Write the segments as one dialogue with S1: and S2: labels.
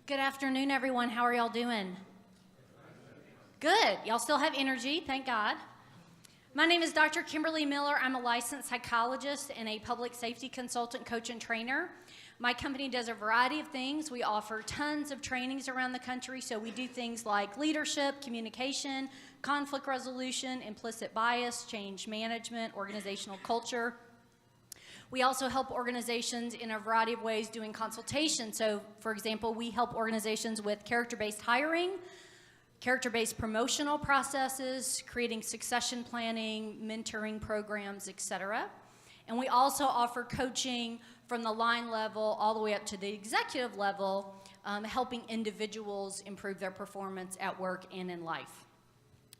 S1: Good afternoon, everyone. How are y'all doing? Good. Y'all still have energy, thank God. My name is Dr. Kimberly Miller. I'm a licensed psychologist and a public safety consultant, coach, and trainer. My company does a variety of things. We offer tons of trainings around the country, so we do things like leadership, communication, conflict resolution, implicit bias, change management, organizational culture. We also help organizations in a variety of ways doing consultation. So, for example, we help organizations with character-based hiring, character-based promotional processes, creating succession planning, mentoring programs, etc. And we also offer coaching from the line level all the way up to the executive level, helping individuals improve their performance at work and in life.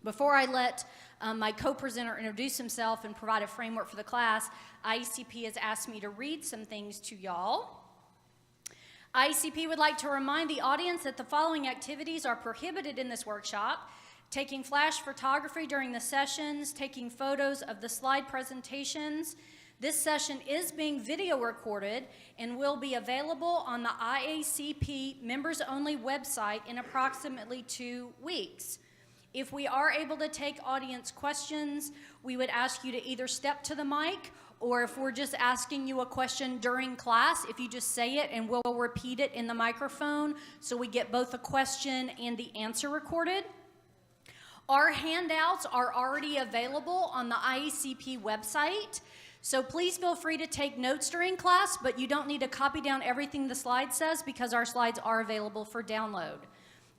S1: Before I let my co-presenter introduce himself and provide a framework for the class, IECP has asked me to read some things to y'all. IECP would like to remind the audience that the following activities are prohibited in this workshop: taking flash photography during the sessions, taking photos of the slide presentations. This session is being video recorded and will be available on the IACP members-only website in approximately 2 weeks. If we are able to take audience questions, we would ask you to either step to the mic, or if we're just asking you a question during class, if you just say it and we'll repeat it in the microphone so we get both the question and the answer recorded. Our handouts are already available on the IACP website, so please feel free to take notes during class, but you don't need to copy down everything the slide says because our slides are available for download.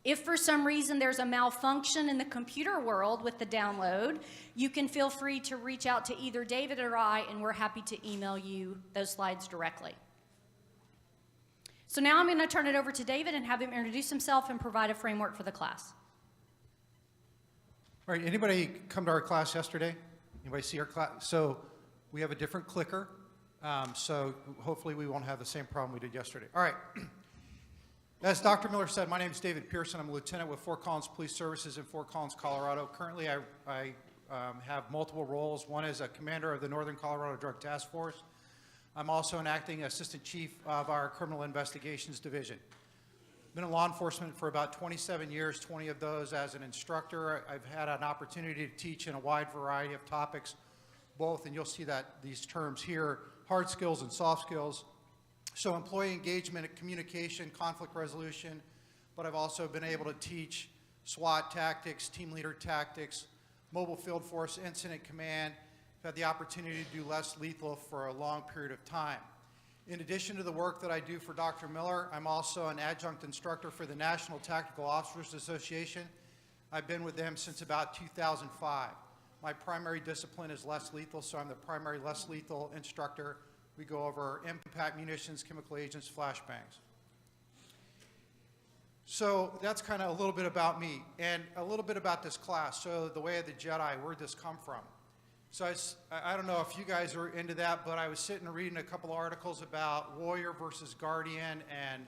S1: If for some reason there's a malfunction in the computer world with the download, you can feel free to reach out to either David or I, and we're happy to email you those slides directly. So now I'm going to turn it over to David and have him introduce himself and provide a framework for the class.
S2: All right, anybody come to our class yesterday? Anybody see our class? So we have a different clicker, so hopefully we won't have the same problem we did yesterday. All right. As Dr. Miller said, my name is David Pearson. I'm a lieutenant with Fort Collins Police Services in Fort Collins, Colorado. Currently, I have multiple roles. One is a commander of the Northern Colorado Drug Task Force. I'm also an acting assistant chief of our Criminal Investigations Division. Been in law enforcement for about 27 years, 20 of those as an instructor. I've had an opportunity to teach in a wide variety of topics, both, and you'll see that these terms here, hard skills and soft skills. So employee engagement, communication, conflict resolution, but I've also been able to teach SWAT tactics, team leader tactics, mobile field force, incident command. I've had the opportunity to do less lethal for a long period of time. In addition to the work that I do for Dr. Miller, I'm also an adjunct instructor for the National Tactical Officers Association. I've been with them since about 2005. My primary discipline is less lethal, so I'm the primary less lethal instructor. We go over impact munitions, chemical agents, flashbangs. So that's kind of a little bit about me and a little bit about this class. So the way of the Jedi, where'd this come from? So I don't know if you guys are into that, but I was sitting and reading a couple articles about warrior versus guardian and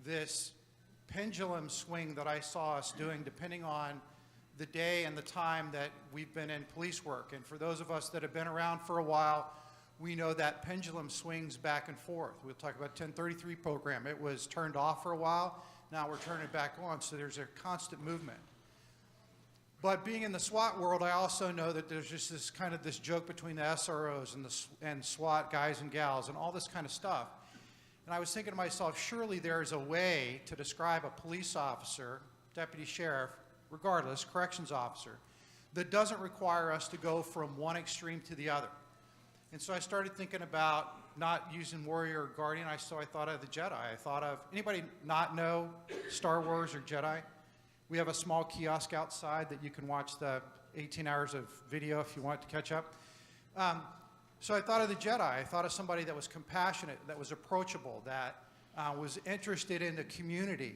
S2: this pendulum swing that I saw us doing depending on the day and the time that we've been in police work. And for those of us that have been around for a while, we know that pendulum swings back and forth. We'll talk about 1033 program. It was turned off for a while. Now we're turning it back on, so there's a constant movement. But being in the SWAT world, I also know that there's just this kind of this joke between the SROs and SWAT guys and gals and all this kind of stuff. And I was thinking to myself, surely there's a way to describe a police officer, deputy sheriff, regardless, corrections officer, that doesn't require us to go from one extreme to the other. And so I started thinking about not using warrior or guardian, so I thought of the Jedi. I thought of, anybody not know Star Wars or Jedi? We have a small kiosk outside that you can watch the 18 hours of video if you want to catch up. So I thought of the Jedi. I thought of somebody that was compassionate, that was approachable, that was interested in the community,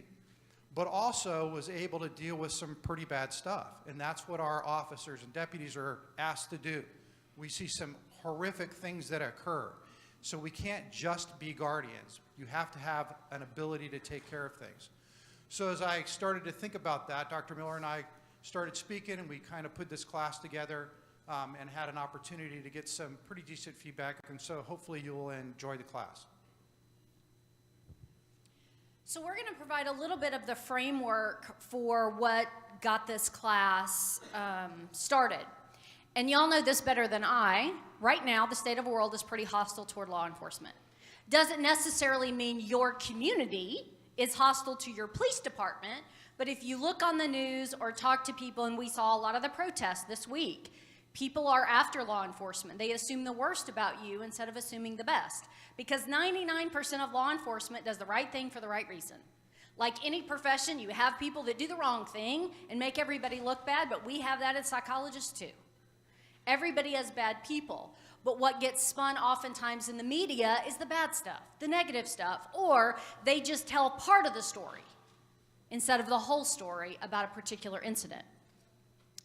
S2: but also was able to deal with some pretty bad stuff. And that's what our officers and deputies are asked to do. We see some horrific things that occur. So we can't just be guardians. You have to have an ability to take care of things. So as I started to think about that, Dr. Miller and I started speaking, and we kind of put this class together and had an opportunity to get some pretty decent feedback. And so hopefully you will enjoy the class.
S1: So we're going to provide a little bit of the framework for what got this class started. And y'all know this better than I. Right now, the state of the world is pretty hostile toward law enforcement. Doesn't necessarily mean your community is hostile to your police department, but if you look on the news or talk to people, and we saw a lot of the protests this week, people are after law enforcement. They assume the worst about you instead of assuming the best. Because 99% of law enforcement does the right thing for the right reason. Like any profession, you have people that do the wrong thing and make everybody look bad, but we have that as psychologists too. Everybody has bad people. But what gets spun oftentimes in the media is the bad stuff, the negative stuff, or they just tell part of the story instead of the whole story about a particular incident.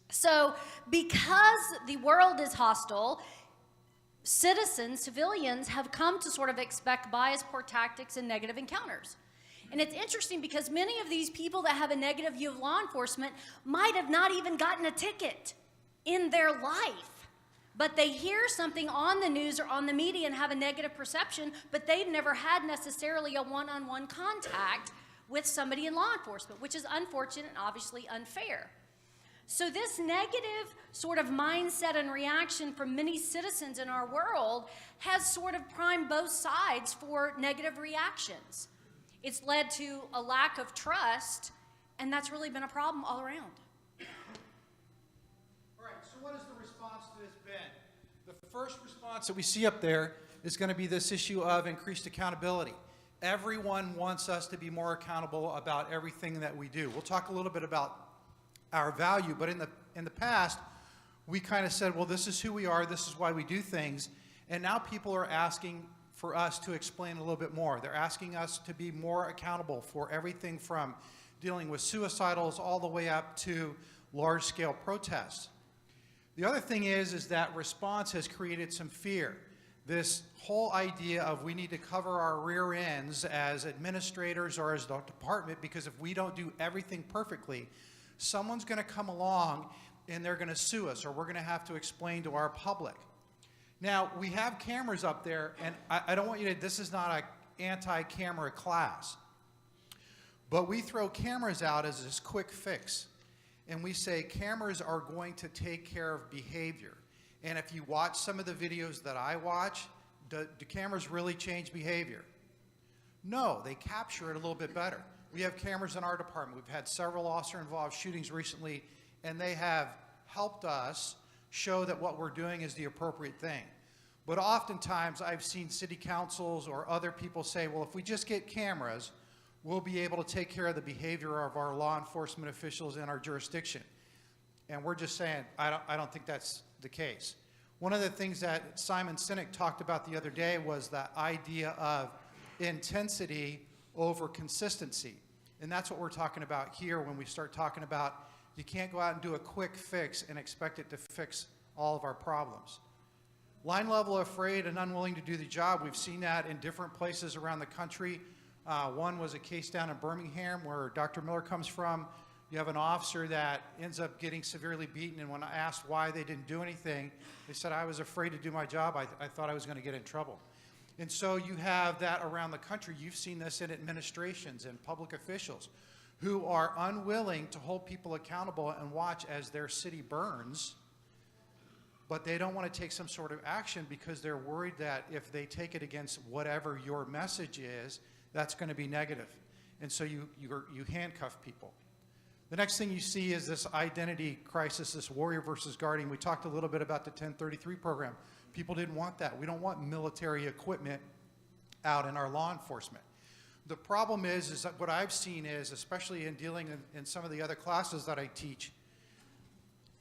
S1: So because the world is hostile, citizens, civilians, have come to sort of expect bias, poor tactics, and negative encounters. And it's interesting because many of these people that have a negative view of law enforcement might have not even gotten a ticket in their life. But they hear something on the news or on the media and have a negative perception, but they've never had necessarily a one-on-one contact with somebody in law enforcement, which is unfortunate and obviously unfair. So this negative sort of mindset and reaction from many citizens in our world has sort of primed both sides for negative reactions. It's led to a lack of trust, and that's really been a problem all around.
S2: All right, so what has the response to this been? The first response that we see up there is going to be this issue of increased accountability. Everyone wants us to be more accountable about everything that we do. We'll talk a little bit about our value, but in the past, we kind of said, well, this is who we are, this is why we do things, and now people are asking for us to explain a little bit more. They're asking us to be more accountable for everything from dealing with suicidals all the way up to large-scale protests. The other thing is that response has created some fear. This whole idea of we need to cover our rear ends as administrators or as the department, because if we don't do everything perfectly, someone's going to come along and they're going to sue us, or we're going to have to explain to our public. Now, we have cameras up there, and I don't want you to, this is not an anti-camera class, but we throw cameras out as this quick fix, and we say cameras are going to take care of behavior. And if you watch some of the videos that I watch, do cameras really change behavior? No, they capture it a little bit better. We have cameras in our department. We've had several officer-involved shootings recently, and they have helped us show that what we're doing is the appropriate thing. But oftentimes, I've seen city councils or other people say, well, if we just get cameras, we'll be able to take care of the behavior of our law enforcement officials in our jurisdiction. And we're just saying, I don't think that's the case. One of the things that Simon Sinek talked about the other day was the idea of intensity over consistency. And that's what we're talking about here when we start talking about you can't go out and do a quick fix and expect it to fix all of our problems. Line level afraid and unwilling to do the job. We've seen that in different places around the country. One was a case down in Birmingham where Dr. Miller comes from. You have an officer that ends up getting severely beaten, and when I asked why they didn't do anything, they said, I was afraid to do my job. I thought I was going to get in trouble. And so you have that around the country. You've seen this in administrations and public officials who are unwilling to hold people accountable and watch as their city burns, but they don't want to take some sort of action because they're worried that if they take it against whatever your message is, that's going to be negative. And so you handcuff people. The next thing you see is this identity crisis, this warrior versus guardian. We talked a little bit about the 1033 program. People didn't want that. We don't want military equipment out in our law enforcement. The problem is that what I've seen is, especially in dealing in some of the other classes that I teach,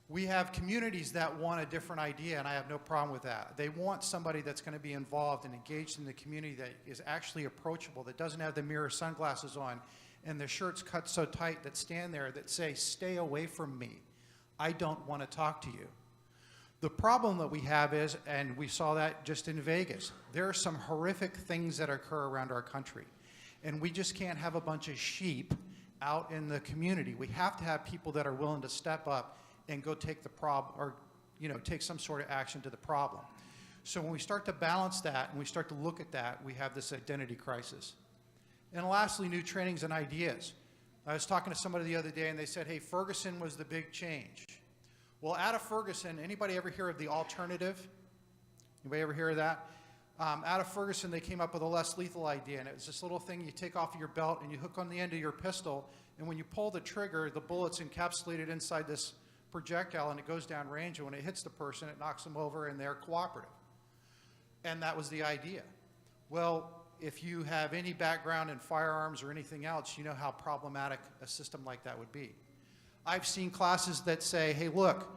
S2: we have communities that want a different idea, and I have no problem with that. They want somebody that's going to be involved and engaged in the community that is actually approachable, that doesn't have the mirror sunglasses on, and the shirts cut so tight that stand there that say, stay away from me. I don't want to talk to you. The problem that we have is, and we saw that just in Vegas, there are some horrific things that occur around our country. And we just can't have a bunch of sheep out in the community. We have to have people that are willing to step up and go take the problem, or take some sort of action to the problem. So when we start to balance that and we start to look at that, we have this identity crisis. And lastly, new trainings and ideas. I was talking to somebody the other day and they said, hey, Ferguson was the big change. Well, out of Ferguson, anybody ever hear of the alternative? Anybody ever hear of that? Out of Ferguson, they came up with a less lethal idea, and it was this little thing you take off of your belt and you hook on the end of your pistol, and when you pull the trigger, the bullet's encapsulated inside this projectile and it goes down range, and when it hits the person, it knocks them over and they're cooperative. And that was the idea. Well, if you have any background in firearms or anything else, you know how problematic a system like that would be. I've seen classes that say, hey, look,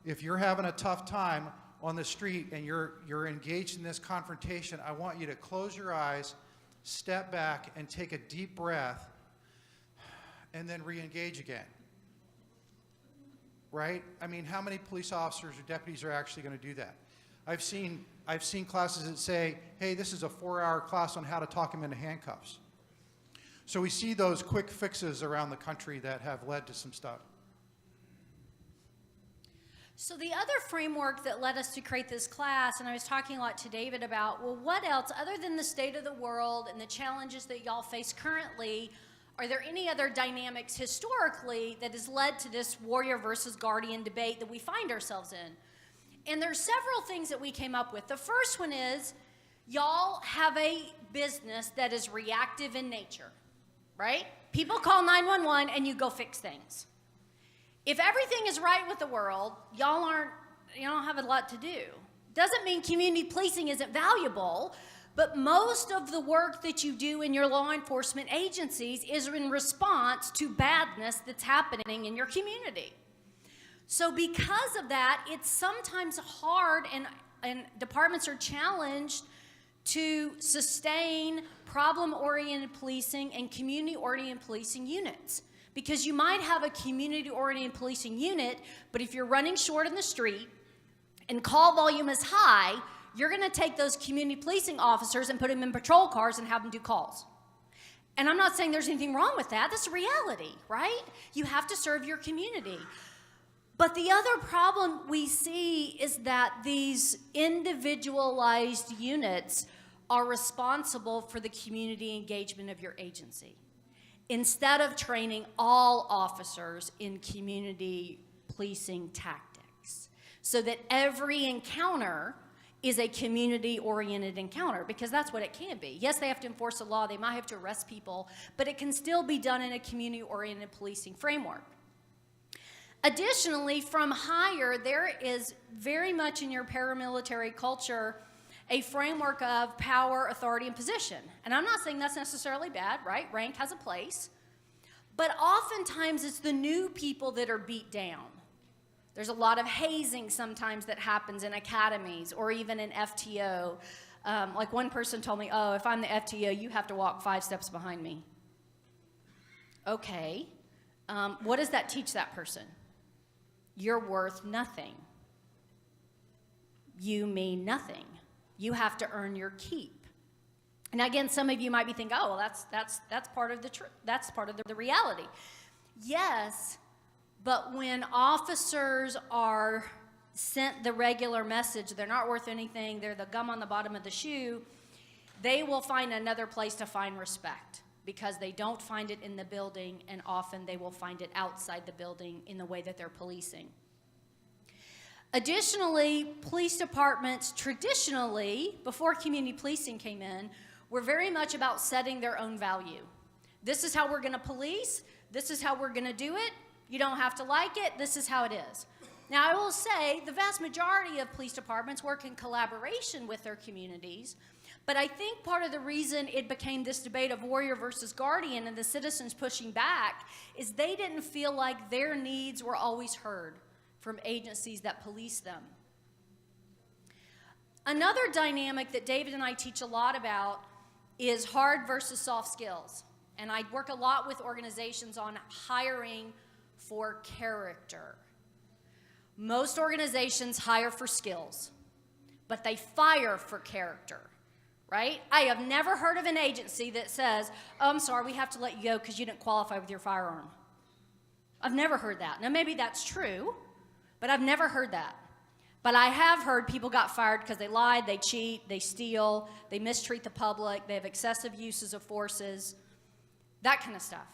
S2: if you're having a tough time on the street and you're engaged in this confrontation, I want you to close your eyes, step back, and take a deep breath, and then re-engage again. Right? I mean, how many police officers or deputies are actually going to do that? I've seen classes that say, hey, this is a 4-hour class on how to talk them into handcuffs. So we see those quick fixes around the country that have led to some stuff.
S1: So the other framework that led us to create this class, and I was talking a lot to David about, well, what else, other than the state of the world and the challenges that y'all face currently, are there any other dynamics historically that has led to this warrior versus guardian debate that we find ourselves in? And there's several things that we came up with. The first one is, y'all have a business that is reactive in nature, right? People call 911 and you go fix things. If everything is right with the world, you don't have a lot to do. Doesn't mean community policing isn't valuable, but most of the work that you do in your law enforcement agencies is in response to badness that's happening in your community. So because of that, it's sometimes hard and departments are challenged to sustain problem-oriented policing and community-oriented policing units. Because you might have a community-oriented policing unit, but if you're running short in the street and call volume is high, you're going to take those community policing officers and put them in patrol cars and have them do calls. And I'm not saying there's anything wrong with that. That's a reality, right? You have to serve your community. But the other problem we see is that these individualized units are responsible for the community engagement of your agency, instead of training all officers in community policing tactics, so that every encounter is a community-oriented encounter, because that's what it can be. Yes, they have to enforce the law, they might have to arrest people, but it can still be done in a community-oriented policing framework. Additionally, from higher, there is very much in your paramilitary culture a framework of power, authority, and position. And I'm not saying that's necessarily bad, right? Rank has a place. But oftentimes it's the new people that are beat down. There's a lot of hazing sometimes that happens in academies or even in FTO. Like one person told me, oh, if I'm the FTO, you have to walk 5 steps behind me. Okay. What does that teach that person? You're worth nothing. You mean nothing. You have to earn your keep. And again, some of you might be thinking, oh, well, that's part of the reality. Yes, but when officers are sent the regular message, they're not worth anything, they're the gum on the bottom of the shoe, they will find another place to find respect, because they don't find it in the building, and often they will find it outside the building in the way that they're policing. Additionally, police departments traditionally, before community policing came in, were very much about setting their own value. This is how we're going to police. This is how we're going to do it. You don't have to like it. This is how it is. Now, I will say the vast majority of police departments work in collaboration with their communities, but I think part of the reason it became this debate of warrior versus guardian and the citizens pushing back is they didn't feel like their needs were always heard from agencies that police them. Another dynamic that David and I teach a lot about is hard versus soft skills. And I work a lot with organizations on hiring for character. Most organizations hire for skills, but they fire for character, right? I have never heard of an agency that says, oh, I'm sorry, we have to let you go because you didn't qualify with your firearm. I've never heard that. Now, maybe that's true, but I've never heard that. But I have heard people got fired because they lied, they cheat, they steal, they mistreat the public, they have excessive uses of forces. that kind of stuff.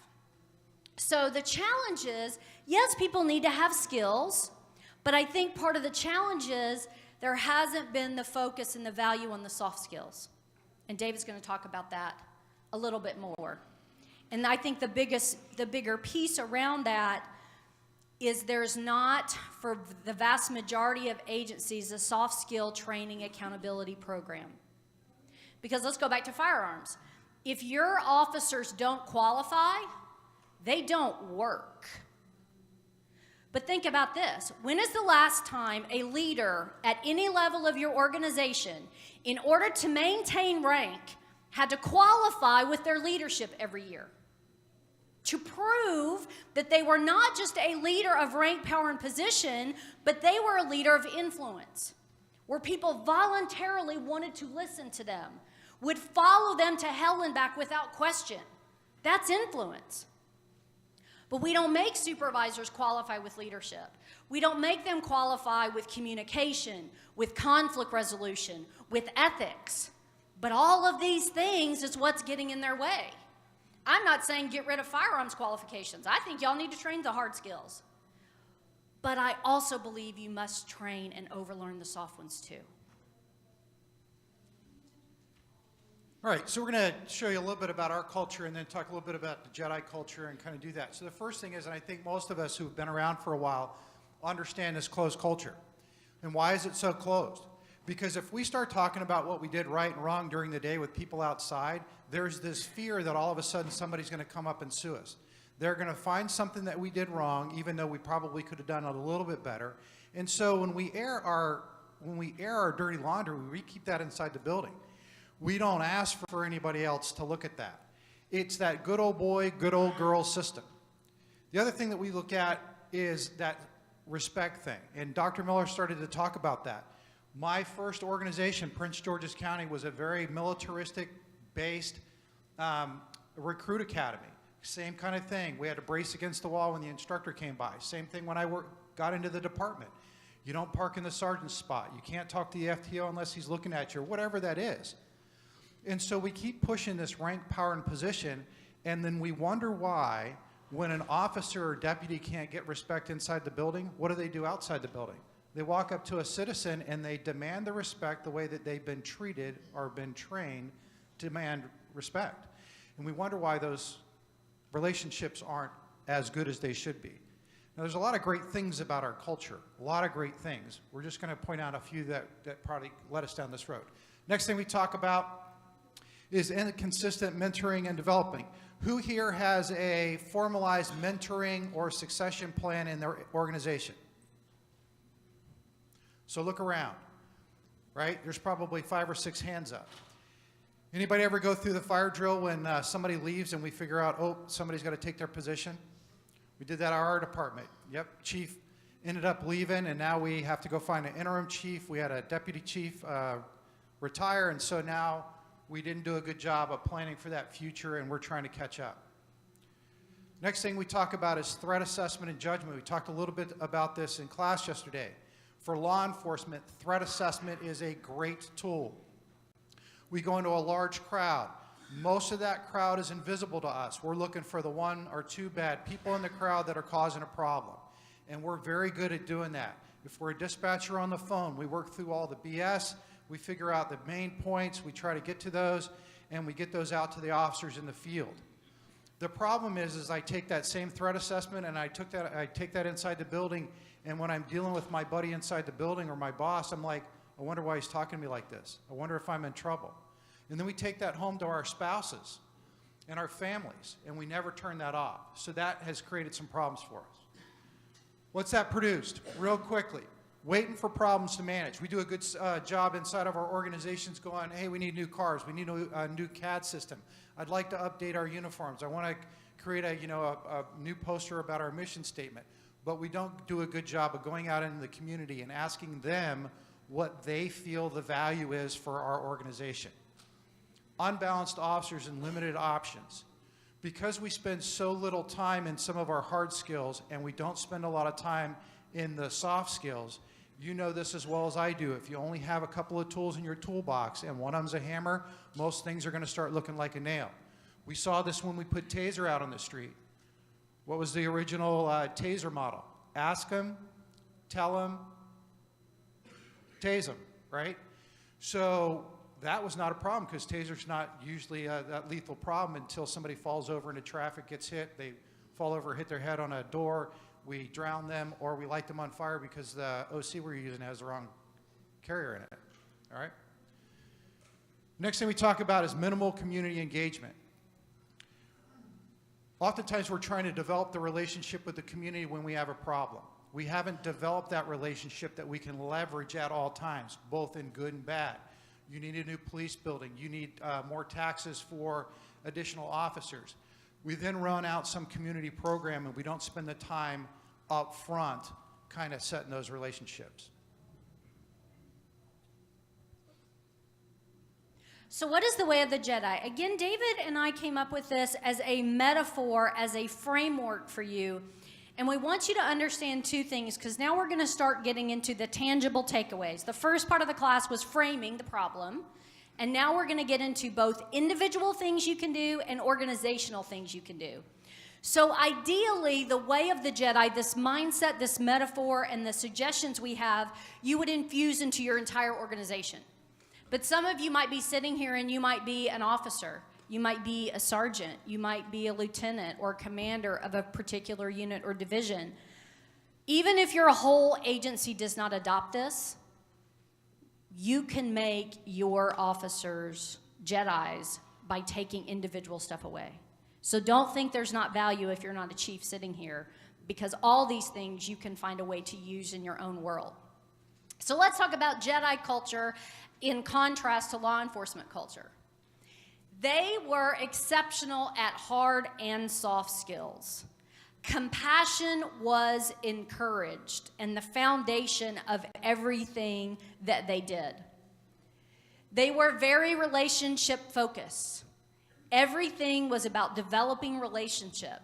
S1: So the challenge is, yes, people need to have skills, but I think part of the challenge is there hasn't been the focus and the value on the soft skills. And David's going to talk about that a little bit more. And I think the bigger piece around that is there's not, for the vast majority of agencies, a soft skill training accountability program. Because let's go back to firearms. If your officers don't qualify, they don't work. But think about this. When is the last time a leader at any level of your organization, in order to maintain rank, had to qualify with their leadership every year? To prove that they were not just a leader of rank, power, and position, but they were a leader of influence, where people voluntarily wanted to listen to them, would follow them to hell and back without question. That's influence. But we don't make supervisors qualify with leadership. We don't make them qualify with communication, with conflict resolution, with ethics. But all of these things is what's getting in their way. I'm not saying get rid of firearms qualifications. I think y'all need to train the hard skills. But I also believe you must train and overlearn the soft ones too.
S2: All right, so we're going to show you a little bit about our culture and then talk a little bit about the Jedi culture and kind of do that. So the first thing is, and I think most of us who've been around for a while understand this closed culture. And why is it so closed? Because if we start talking about what we did right and wrong during the day with people outside, there's this fear that all of a sudden somebody's going to come up and sue us. They're going to find something that we did wrong, even though we probably could have done it a little bit better. And so when we air our dirty laundry, we keep that inside the building. We don't ask for anybody else to look at that. It's that good old boy, good old girl system. The other thing that we look at is that respect thing. And Dr. Miller started to talk about that. My first organization, Prince George's County, was a very militaristic-based recruit academy. Same kind of thing. We had to brace against the wall when the instructor came by. Same thing when I got into the department. You don't park in the sergeant's spot. You can't talk to the FTO unless he's looking at you, or whatever that is. And so we keep pushing this rank, power, and position, and then we wonder why, when an officer or deputy can't get respect inside the building, what do they do outside the building? They walk up to a citizen and they demand the respect the way that they've been treated or been trained to demand respect. And we wonder why those relationships aren't as good as they should be. Now, there's a lot of great things about our culture, a lot of great things. We're just going to point out a few that probably led us down this road. Next thing we talk about is inconsistent mentoring and developing. Who here has a formalized mentoring or succession plan in their organization? So look around, right? There's probably 5 or 6 hands up. Anybody ever go through the fire drill when somebody leaves and we figure out, oh, somebody's got to take their position? We did that at our department. Yep, chief ended up leaving, and now we have to go find an interim chief. We had a deputy chief retire, and so now we didn't do a good job of planning for that future, and we're trying to catch up. Next thing we talk about is threat assessment and judgment. We talked a little bit about this in class yesterday. For law enforcement, threat assessment is a great tool. We go into a large crowd. Most of that crowd is invisible to us. We're looking for the 1 or 2 bad people in the crowd that are causing a problem. And we're very good at doing that. If we're a dispatcher on the phone, we work through all the BS. We figure out the main points, we try to get to those, and we get those out to the officers in the field. The problem is I take that same threat assessment and I take that inside the building, and when I'm dealing with my buddy inside the building or my boss, I'm like, I wonder why he's talking to me like this. I wonder if I'm in trouble. And then we take that home to our spouses and our families, and we never turn that off. So that has created some problems for us. What's that produced? Real quickly. Waiting for problems to manage. We do a good job inside of our organizations going, hey, we need new cars. We need a new CAD system. I'd like to update our uniforms. I want to create a new poster about our mission statement. But we don't do a good job of going out into the community and asking them what they feel the value is for our organization. Unbalanced officers and limited options. Because we spend so little time in some of our hard skills and we don't spend a lot of time in the soft skills, you know this as well as I do. If you only have a couple of tools in your toolbox and one of them's a hammer, most things are going to start looking like a nail. We saw this when we put taser out on the street. What was the original taser model? Ask them, tell them, tase them, right? So that was not a problem because taser's not usually that lethal problem until somebody falls over into traffic, gets hit, they fall over, hit their head on a door, we drown them, or we light them on fire because the OC we're using has the wrong carrier in it, all right? Next thing we talk about is minimal community engagement. Oftentimes we're trying to develop the relationship with the community when we have a problem. We haven't developed that relationship that we can leverage at all times, both in good and bad. You need a new police building. You need more taxes for additional officers. We then run out some community program and we don't spend the time up front kind of setting those relationships.
S1: So what is the way of the Jedi? Again, David and I came up with this as a metaphor, as a framework for you. And we want you to understand two things, because now we're going to start getting into the tangible takeaways. The first part of the class was framing the problem. And now we're going to get into both individual things you can do and organizational things you can do. So ideally, the way of the Jedi, this mindset, this metaphor, and the suggestions we have, you would infuse into your entire organization. But some of you might be sitting here and you might be an officer. You might be a sergeant. You might be a lieutenant or commander of a particular unit or division. Even if your whole agency does not adopt this, you can make your officers Jedis by taking individual stuff away. So don't think there's not value if you're not a chief sitting here, because all these things you can find a way to use in your own world. So let's talk about Jedi culture in contrast to law enforcement culture. They were exceptional at hard and soft skills. Compassion was encouraged and the foundation of everything that they did. They were very relationship focused. Everything was about developing relationship.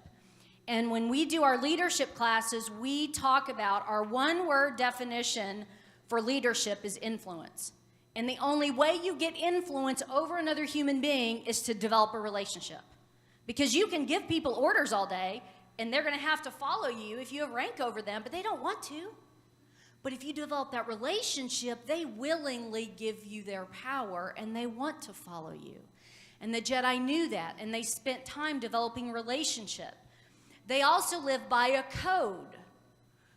S1: And when we do our leadership classes, we talk about our one-word definition for leadership is influence. And the only way you get influence over another human being is to develop a relationship. Because you can give people orders all day, and they're going to have to follow you if you have rank over them, but they don't want to. But if you develop that relationship, they willingly give you their power, and they want to follow you. And the Jedi knew that, and they spent time developing relationship. They also lived by a code.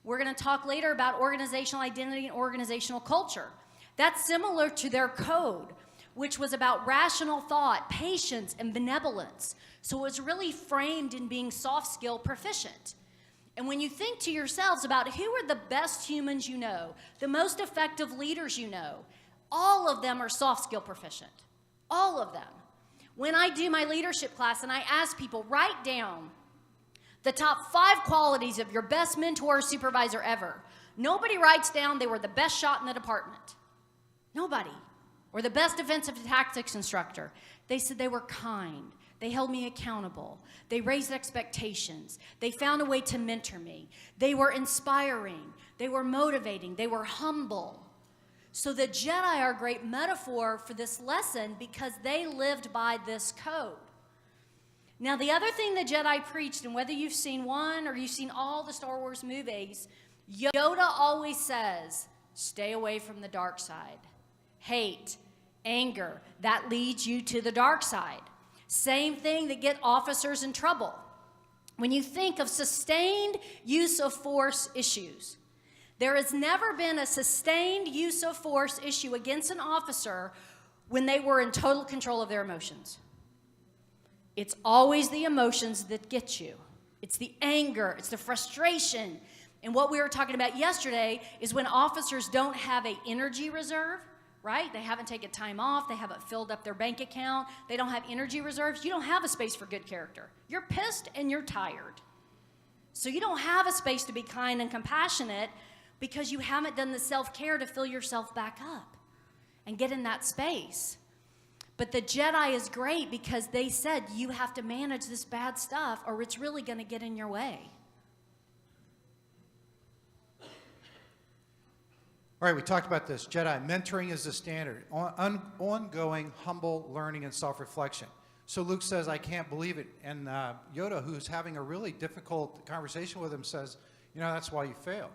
S1: We're going to talk later about organizational identity and organizational culture. That's similar to their code, which was about rational thought, patience, and benevolence. So it was really framed in being soft skill proficient. And when you think to yourselves about who are the best humans you know, the most effective leaders you know, all of them are soft skill proficient. All of them. When I do my leadership class and I ask people, write down the top 5 qualities of your best mentor or supervisor ever. Nobody writes down they were the best shot in the department. Nobody. Or the best defensive tactics instructor. They said they were kind. They held me accountable. They raised expectations. They found a way to mentor me. They were inspiring. They were motivating. They were humble. So the Jedi are a great metaphor for this lesson because they lived by this code. Now, the other thing the Jedi preached, and whether you've seen one or you've seen all the Star Wars movies, Yoda always says, stay away from the dark side. Hate, anger, that leads you to the dark side. Same thing that get officers in trouble. When you think of sustained use of force issues, there has never been a sustained use of force issue against an officer when they were in total control of their emotions. It's always the emotions that get you. It's the anger, it's the frustration. And what we were talking about yesterday is when officers don't have an energy reserve, right? They haven't taken time off. They haven't filled up their bank account. They don't have energy reserves. You don't have a space for good character. You're pissed and you're tired. So you don't have a space to be kind and compassionate because you haven't done the self-care to fill yourself back up and get in that space. But the Jedi is great because they said you have to manage this bad stuff or it's really going to get in your way.
S2: All right, we talked about this. Jedi, mentoring is the standard. Ongoing, humble learning and self-reflection. So Luke says, I can't believe it. And Yoda, who's having a really difficult conversation with him, says, you know, that's why you failed.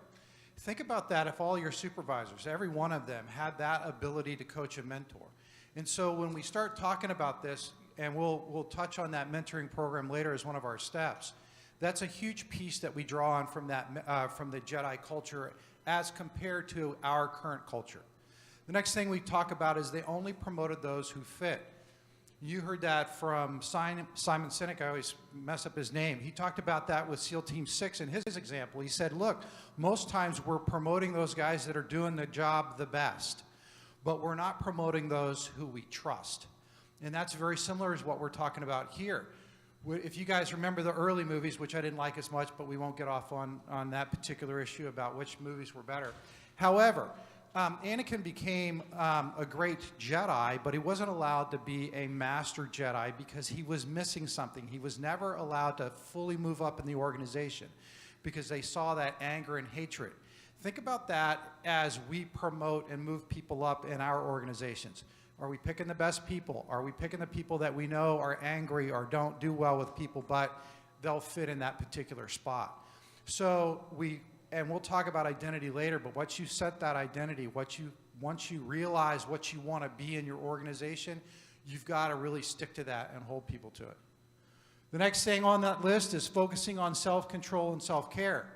S2: Think about that if all your supervisors, every one of them, had that ability to coach and mentor. And so when we start talking about this, and we'll touch on that mentoring program later as one of our steps, that's a huge piece that we draw on from that from the Jedi culture as compared to our current culture. The next thing we talk about is they only promoted those who fit. You heard that from Simon Sinek. I always mess up his name. He talked about that with SEAL Team 6 in his example. He said, look, most times we're promoting those guys that are doing the job the best, but we're not promoting those who we trust. And that's very similar to what we're talking about here. If you guys remember the early movies, which I didn't like as much, but we won't get off on that particular issue about which movies were better. However, Anakin became a great Jedi, but he wasn't allowed to be a master Jedi because he was missing something. He was never allowed to fully move up in the organization because they saw that anger and hatred. Think about that as we promote and move people up in our organizations. Are we picking the best people? Are we picking the people that we know are angry or don't do well with people, but they'll fit in that particular spot? So and we'll talk about identity later, but once you set that identity, once you realize what you want to be in your organization, you've got to really stick to that and hold people to it. The next thing on that list is focusing on self-control and self-care.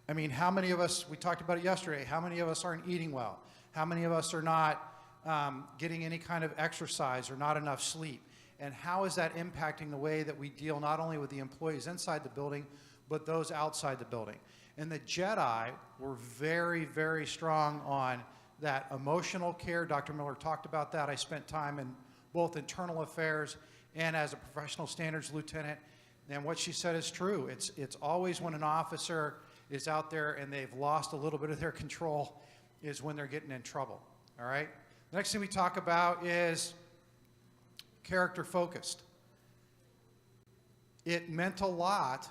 S2: I mean, how many of us, we talked about it yesterday, how many of us aren't eating well? How many of us are not getting any kind of exercise or not enough sleep? And how is that impacting the way that we deal not only with the employees inside the building, but those outside the building? And the Jedi were very, very strong on that emotional care. Dr. Miller talked about that. I spent time in both internal affairs and as a professional standards lieutenant. And what she said is true. It's always when an officer is out there and they've lost a little bit of their control is when they're getting in trouble, all right? The next thing we talk about is character focused. It meant a lot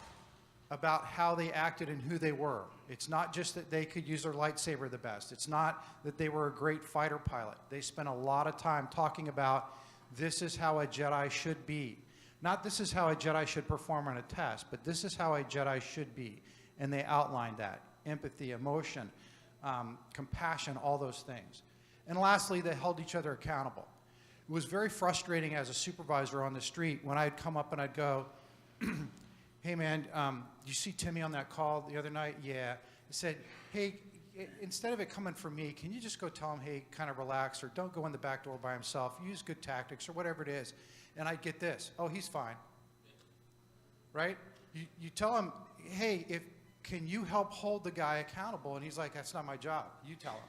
S2: about how they acted and who they were. It's not just that they could use their lightsaber the best. It's not that they were a great fighter pilot. They spent a lot of time talking about this is how a Jedi should be. Not this is how a Jedi should perform on a test, but this is how a Jedi should be. And they outlined that. Empathy, emotion, compassion, all those things. And lastly, they held each other accountable. It was very frustrating as a supervisor on the street when I'd come up and I'd go, hey man, you see Timmy on that call the other night? Yeah. I said, hey, instead of it coming from me, can you just go tell him, hey, kind of relax, or don't go in the back door by himself, use good tactics, or whatever it is. And I'd get this, oh, he's fine, right? You tell him, hey, can you help hold the guy accountable? And he's like, that's not my job. You tell him.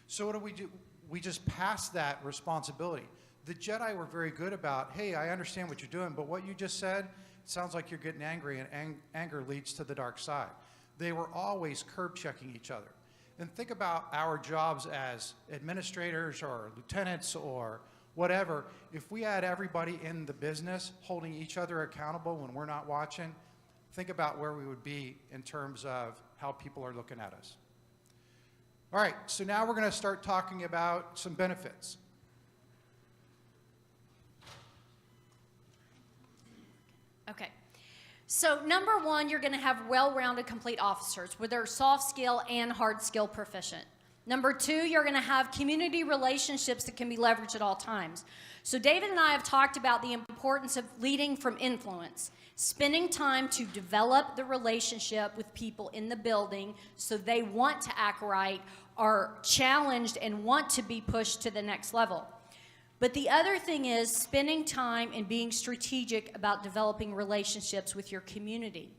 S2: So what do? We just pass that responsibility. The Jedi were very good about, hey, I understand what you're doing, but what you just said sounds like you're getting angry, and anger leads to the dark side. They were always curb checking each other. And think about our jobs as administrators or lieutenants or whatever. If we had everybody in the business holding each other accountable when we're not watching, think about where we would be in terms of how people are looking at us. All right, so now we're going to start talking about some benefits.
S1: Okay. So number one, you're going to have well-rounded complete officers where they're soft skill and hard skill proficient. Number two, you're going to have community relationships that can be leveraged at all times. So David and I have talked about the importance of leading from influence, spending time to develop the relationship with people in the building so they want to act right, are challenged, and want to be pushed to the next level. But the other thing is spending time and being strategic about developing relationships with your community,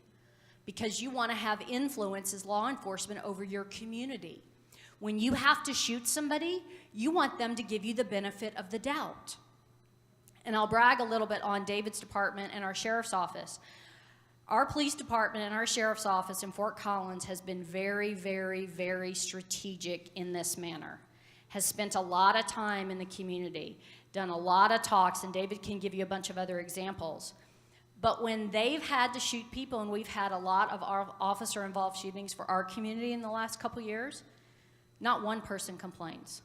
S1: because you want to have influence as law enforcement over your community. When you have to shoot somebody, you want them to give you the benefit of the doubt. And I'll brag a little bit on David's department and our sheriff's office. Our police department and our sheriff's office in Fort Collins has been very, very, very strategic in this manner. Has spent a lot of time in the community, done a lot of talks, and David can give you a bunch of other examples. But when they've had to shoot people, and we've had a lot of our officer-involved shootings for our community in the last couple years, not one person complains.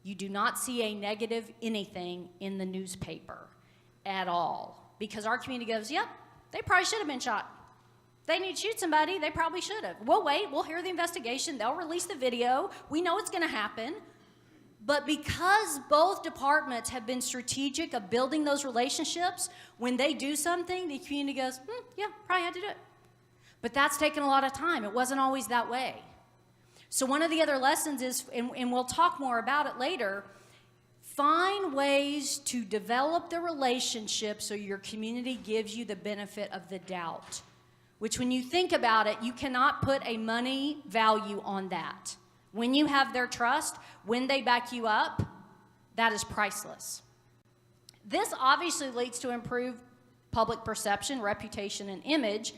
S1: You do not see a negative anything in the newspaper at all. Because our community goes, yep, they probably should have been shot. They need to shoot somebody, they probably should have. We'll wait, we'll hear the investigation, they'll release the video, we know it's gonna happen. But because both departments have been strategic of building those relationships, when they do something, the community goes, yeah, probably had to do it. But that's taken a lot of time. It wasn't always that way. So one of the other lessons is, and we'll talk more about it later, find ways to develop the relationship so your community gives you the benefit of the doubt. Which when you think about it, you cannot put a money value on that. When you have their trust, when they back you up, that is priceless. This obviously leads to improved public perception, reputation, and image,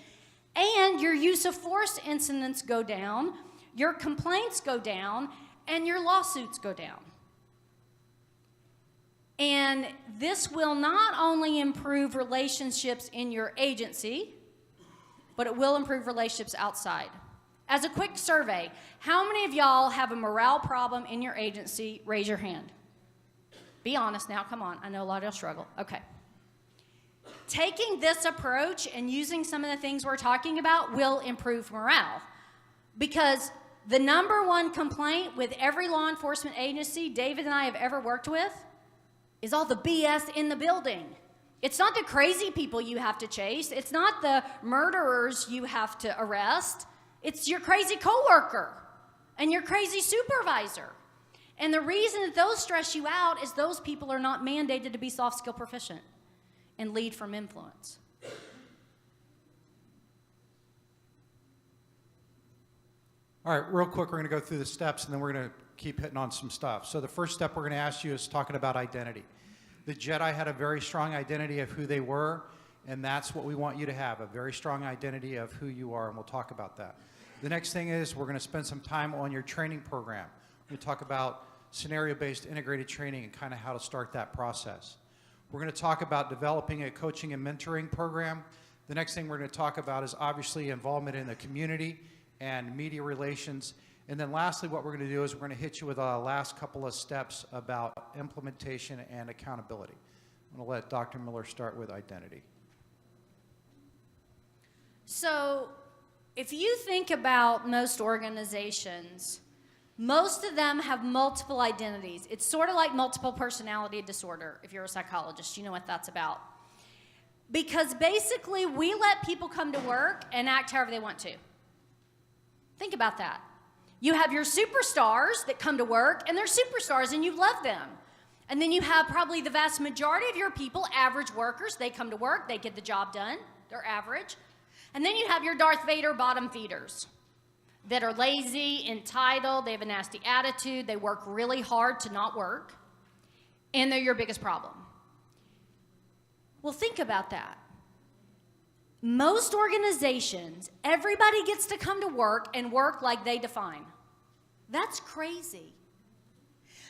S1: and your use of force incidents go down, your complaints go down, and your lawsuits go down. And this will not only improve relationships in your agency, but it will improve relationships outside. As a quick survey, how many of y'all have a morale problem in your agency? Raise your hand. Be honest now, come on. I know a lot of y'all struggle. Okay. Taking this approach and using some of the things we're talking about will improve morale. Because the number one complaint with every law enforcement agency David and I have ever worked with is all the BS in the building. It's not the crazy people you have to chase. It's not the murderers you have to arrest. It's your crazy coworker and your crazy supervisor. And the reason that those stress you out is those people are not mandated to be soft skill proficient and lead from influence.
S2: All right, real quick, we're going to go through the steps, and then we're going to keep hitting on some stuff. So the first step we're going to ask you is talking about identity. The Jedi had a very strong identity of who they were, and that's what we want you to have, a very strong identity of who you are, and we'll talk about that. The next thing is we're going to spend some time on your training program. We're going to talk about scenario-based integrated training and kind of how to start that process. We're going to talk about developing a coaching and mentoring program. The next thing we're going to talk about is obviously involvement in the community and media relations. And then lastly, what we're going to do is we're going to hit you with a last couple of steps about implementation and accountability. I'm going to let Dr. Miller start with identity.
S1: So if you think about most organizations, most of them have multiple identities. It's sort of like multiple personality disorder. If you're a psychologist, you know what that's about. Because basically, we let people come to work and act however they want to. Think about that. You have your superstars that come to work, and they're superstars, and you love them. And then you have probably the vast majority of your people, average workers. They come to work, they get the job done, they're average. And then you have your Darth Vader bottom feeders that are lazy, entitled, they have a nasty attitude, they work really hard to not work, and they're your biggest problem. Well, think about that. Most organizations, everybody gets to come to work and work like they define. That's crazy.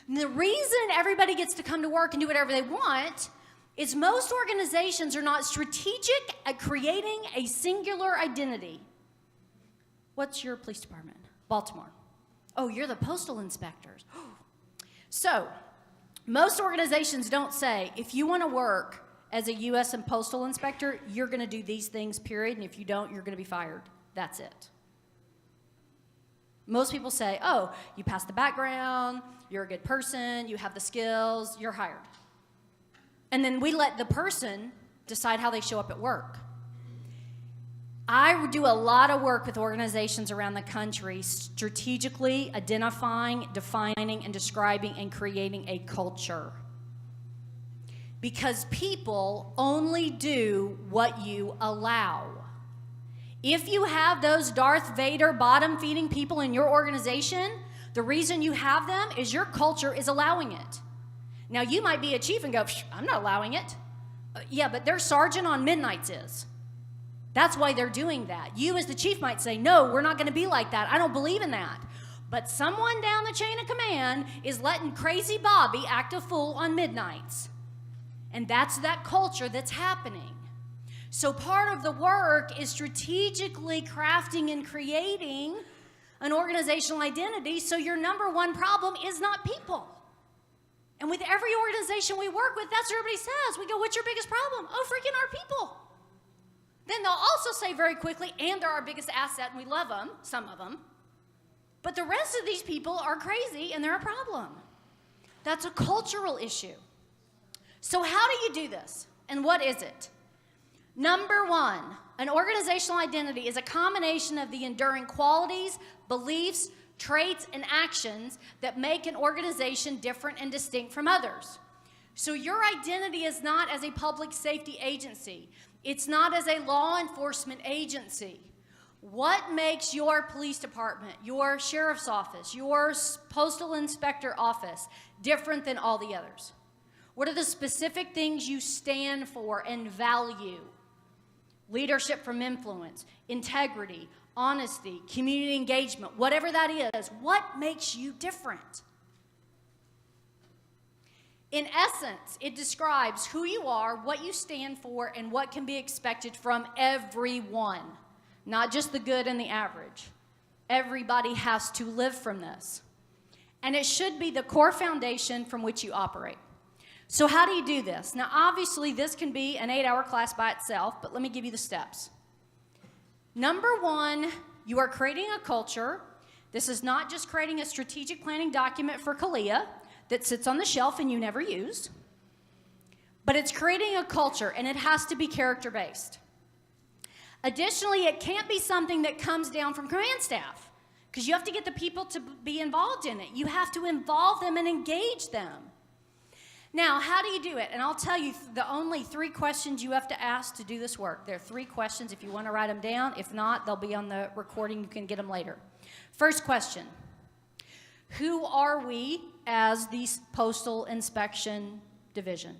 S1: And the reason everybody gets to come to work and do whatever they want is most organizations are not strategic at creating a singular identity. What's your police department? Baltimore. Oh, you're the postal inspectors. So, most organizations don't say, if you want to work as a U.S. and postal inspector, you're going to do these things, period, and if you don't, you're going to be fired. That's it. Most people say, oh, you passed the background, you're a good person, you have the skills, you're hired. And then we let the person decide how they show up at work. I do a lot of work with organizations around the country, strategically identifying, defining, and describing and creating a culture. Because people only do what you allow. If you have those Darth Vader bottom-feeding people in your organization, the reason you have them is your culture is allowing it. Now, you might be a chief and go, I'm not allowing it. Yeah, but their sergeant on midnights is. That's why they're doing that. You as the chief might say, no, we're not going to be like that. I don't believe in that. But someone down the chain of command is letting crazy Bobby act a fool on midnights. And that's that culture that's happening. So part of the work is strategically crafting and creating an organizational identity so your number one problem is not people. And with every organization we work with, that's what everybody says. We go, what's your biggest problem? Oh, freaking our people. Then they'll also say very quickly, and they're our biggest asset, and we love them, some of them. But the rest of these people are crazy, and they're a problem. That's a cultural issue. So how do you do this? And what is it? Number one, an organizational identity is a combination of the enduring qualities, beliefs, traits, and actions that make an organization different and distinct from others. So your identity is not as a public safety agency. It's not as a law enforcement agency. What makes your police department, your sheriff's office, your postal inspector office different than all the others? What are the specific things you stand for and value? Leadership from influence, integrity, honesty, community engagement, whatever that is, what makes you different? In essence, it describes who you are, what you stand for, and what can be expected from everyone, not just the good and the average. Everybody has to live from this. And it should be the core foundation from which you operate. So how do you do this? Now, obviously, this can be an 8-hour class by itself, but let me give you the steps. Number one, you are creating a culture. This is not just creating a strategic planning document for Kalia that sits on the shelf and you never use, but it's creating a culture, and it has to be character-based. Additionally, it can't be something that comes down from command staff, because you have to get the people to be involved in it. You have to involve them and engage them. Now, how do you do it? And I'll tell you the only 3 questions you have to ask to do this work. There are 3 questions if you want to write them down. If not, they'll be on the recording. You can get them later. First question, who are we as the Postal Inspection Division?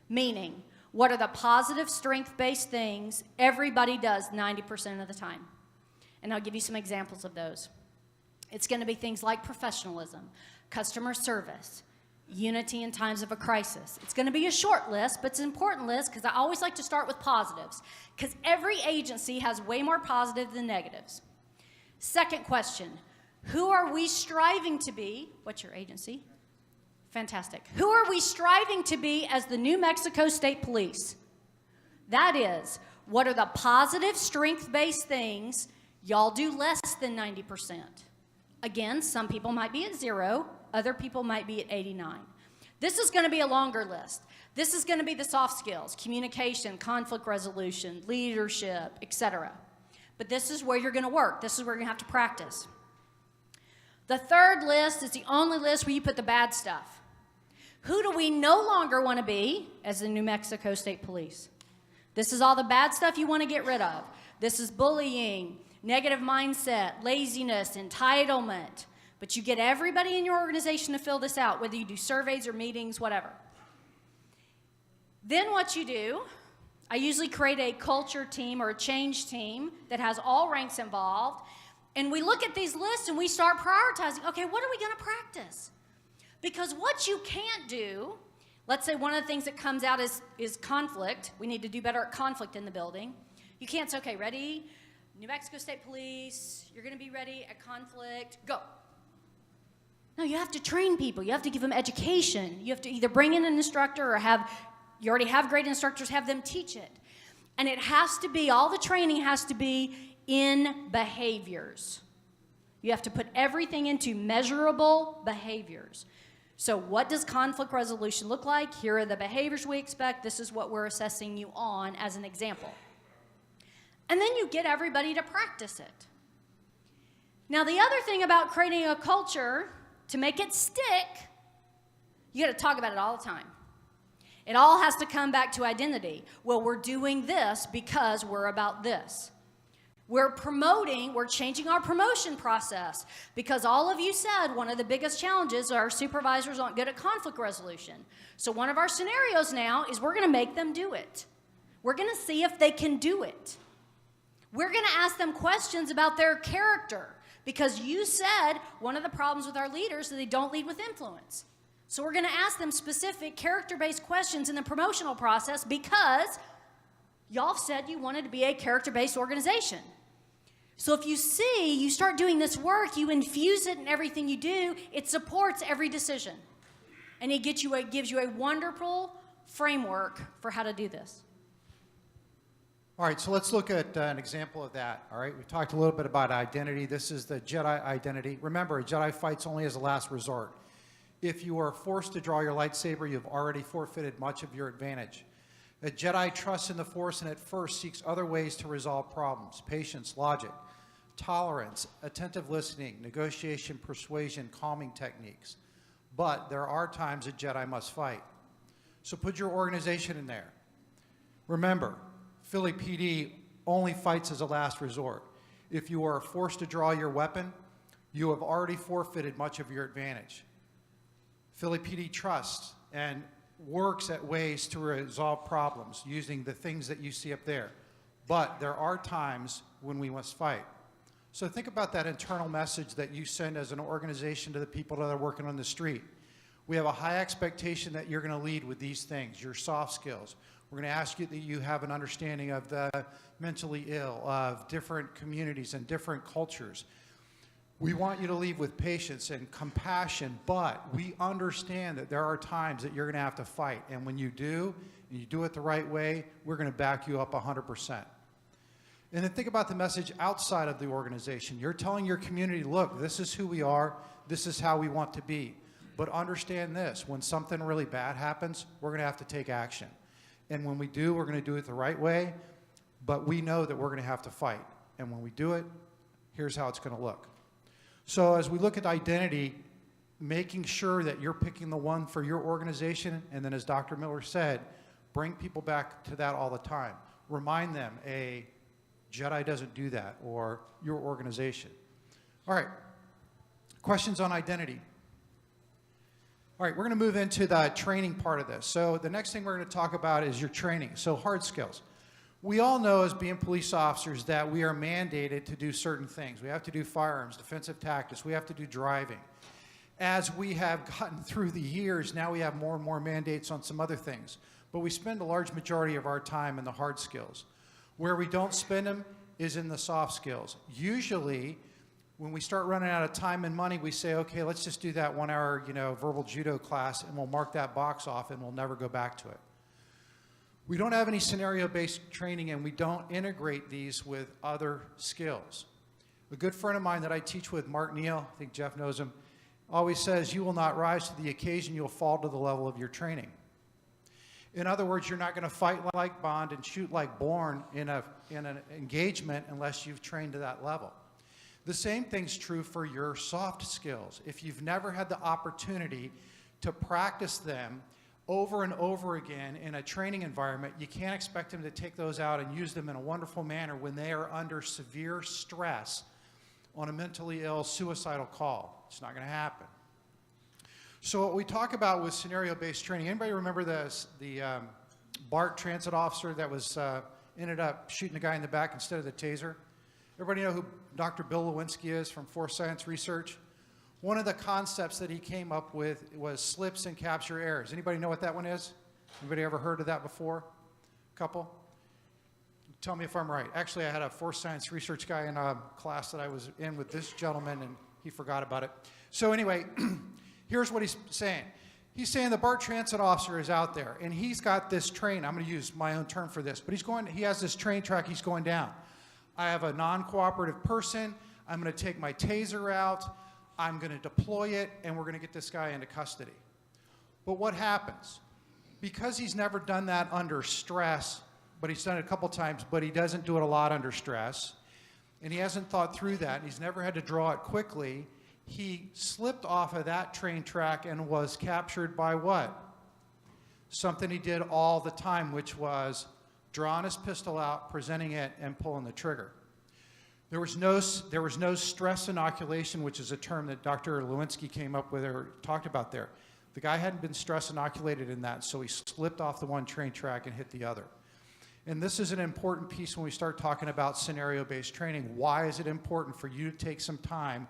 S1: Meaning, what are the positive strength-based things everybody does 90% of the time? And I'll give you some examples of those. It's going to be things like professionalism, customer service, unity in times of a crisis. It's going to be a short list, but it's an important list because I always like to start with positives, because every agency has way more positives than negatives. Second question, who are we striving to be? What's your agency? Fantastic. Who are we striving to be as the New Mexico State Police? That is, what are the positive strength-based things y'all do less than 90%? Again, some people might be at 0, other people might be at 89. This is going to be a longer list. This is going to be the soft skills, communication, conflict resolution, leadership, etc. But this is where you're going to work. This is where you're going to have to practice. The third list is the only list where you put the bad stuff. Who do we no longer want to be as the New Mexico State Police? This is all the bad stuff you want to get rid of. This is bullying, negative mindset, laziness, entitlement. But you get everybody in your organization to fill this out, whether you do surveys or meetings, whatever. Then what you do, I usually create a culture team or a change team that has all ranks involved. And we look at these lists and we start prioritizing, okay, what are we going to practice? Because what you can't do, let's say one of the things that comes out is conflict. We need to do better at conflict in the building. You can't say, okay, ready? New Mexico State Police, you're going to be ready at conflict, go. No, you have to train people. You have to give them education. You have to either bring in an instructor or you already have great instructors, have them teach it. And it has to be, all the training has to be in behaviors. You have to put everything into measurable behaviors. So what does conflict resolution look like? Here are the behaviors we expect. This is what we're assessing you on as an example. And then you get everybody to practice it. Now, the other thing about creating a culture, to make it stick, you got to talk about it all the time. It all has to come back to identity. Well, we're doing this because we're about this. We're changing our promotion process because all of you said one of the biggest challenges are supervisors aren't good at conflict resolution. So one of our scenarios now is we're going to make them do it. We're going to see if they can do it. We're going to ask them questions about their character because you said one of the problems with our leaders is that they don't lead with influence. So we're going to ask them specific character-based questions in the promotional process because y'all said you wanted to be a character-based organization. So if you start doing this work, you infuse it in everything you do, it supports every decision. And he gives you a wonderful framework for how to do this.
S2: All right, so let's look at an example of that. All right, we talked a little bit about identity. This is the Jedi identity. Remember, a Jedi fights only as a last resort. If you are forced to draw your lightsaber, you've already forfeited much of your advantage. A Jedi trusts in the Force and at first seeks other ways to resolve problems: patience, logic, tolerance, attentive listening, negotiation, persuasion, calming techniques. But there are times a Jedi must fight. So put your organization in there. Remember, Philly PD only fights as a last resort. If you are forced to draw your weapon, you have already forfeited much of your advantage. Philly PD trusts and works at ways to resolve problems using the things that you see up there. But there are times when we must fight. So think about that internal message that you send as an organization to the people that are working on the street. We have a high expectation that you're going to lead with these things, your soft skills. We're going to ask you that you have an understanding of the mentally ill, of different communities and different cultures. We want you to lead with patience and compassion, but we understand that there are times that you're going to have to fight. And when you do, and you do it the right way, we're going to back you up 100%. And then think about the message outside of the organization. You're telling your community, look, this is who we are, this is how we want to be. But understand this, when something really bad happens, we're going to have to take action. And when we do, we're going to do it the right way, but we know that we're going to have to fight. And when we do it, here's how it's going to look. So as we look at identity, making sure that you're picking the one for your organization, and then as Dr. Miller said, bring people back to that all the time. Remind them, a Jedi doesn't do that, or your organization. All right, questions on identity? All right, we're going to move into the training part of this. So the next thing we're going to talk about is your training. So hard skills. We all know as being police officers that we are mandated to do certain things. We have to do firearms, defensive tactics. We have to do driving. As we have gotten through the years, now we have more and more mandates on some other things. But we spend a large majority of our time in the hard skills. Where we don't spend them is in the soft skills. Usually, when we start running out of time and money, we say, okay, let's just do that 1 hour, verbal judo class, and we'll mark that box off, and we'll never go back to it. We don't have any scenario-based training, and we don't integrate these with other skills. A good friend of mine that I teach with, Mark Neal, I think Jeff knows him, always says, you will not rise to the occasion, you'll fall to the level of your training. In other words, you're not going to fight like Bond and shoot like Bourne in an engagement unless you've trained to that level. The same thing's true for your soft skills. If you've never had the opportunity to practice them over and over again in a training environment, you can't expect them to take those out and use them in a wonderful manner when they are under severe stress on a mentally ill, suicidal call. It's not going to happen. So what we talk about with scenario-based training, anybody remember the BART transit officer that was ended up shooting the guy in the back instead of the taser? Everybody know who Dr. Bill Lewinsky is from Force Science Research? One of the concepts that he came up with was slips and capture errors. Anybody know what that one is? Anybody ever heard of that before? A couple? Tell me if I'm right. Actually, I had a Force Science Research guy in a class that I was in with this gentleman, and he forgot about it. So anyway, here's what he's saying. He's saying the BART transit officer is out there, and he's got this train. I'm going to use my own term for this, but he has this train track he's going down. I have a non-cooperative person. I'm going to take my taser out. I'm going to deploy it, and we're going to get this guy into custody. But what happens? Because he's never done that under stress, but he's done it a couple times, but he doesn't do it a lot under stress, and he hasn't thought through that, and he's never had to draw it quickly, he slipped off of that train track and was captured by what? Something he did all the time, which was drawing his pistol out, presenting it, and pulling the trigger. There was no stress inoculation, which is a term that Dr. Lewinsky came up with or talked about there. The guy hadn't been stress inoculated in that, so he slipped off the one train track and hit the other. And this is an important piece when we start talking about scenario-based training. Why is it important for you to take some time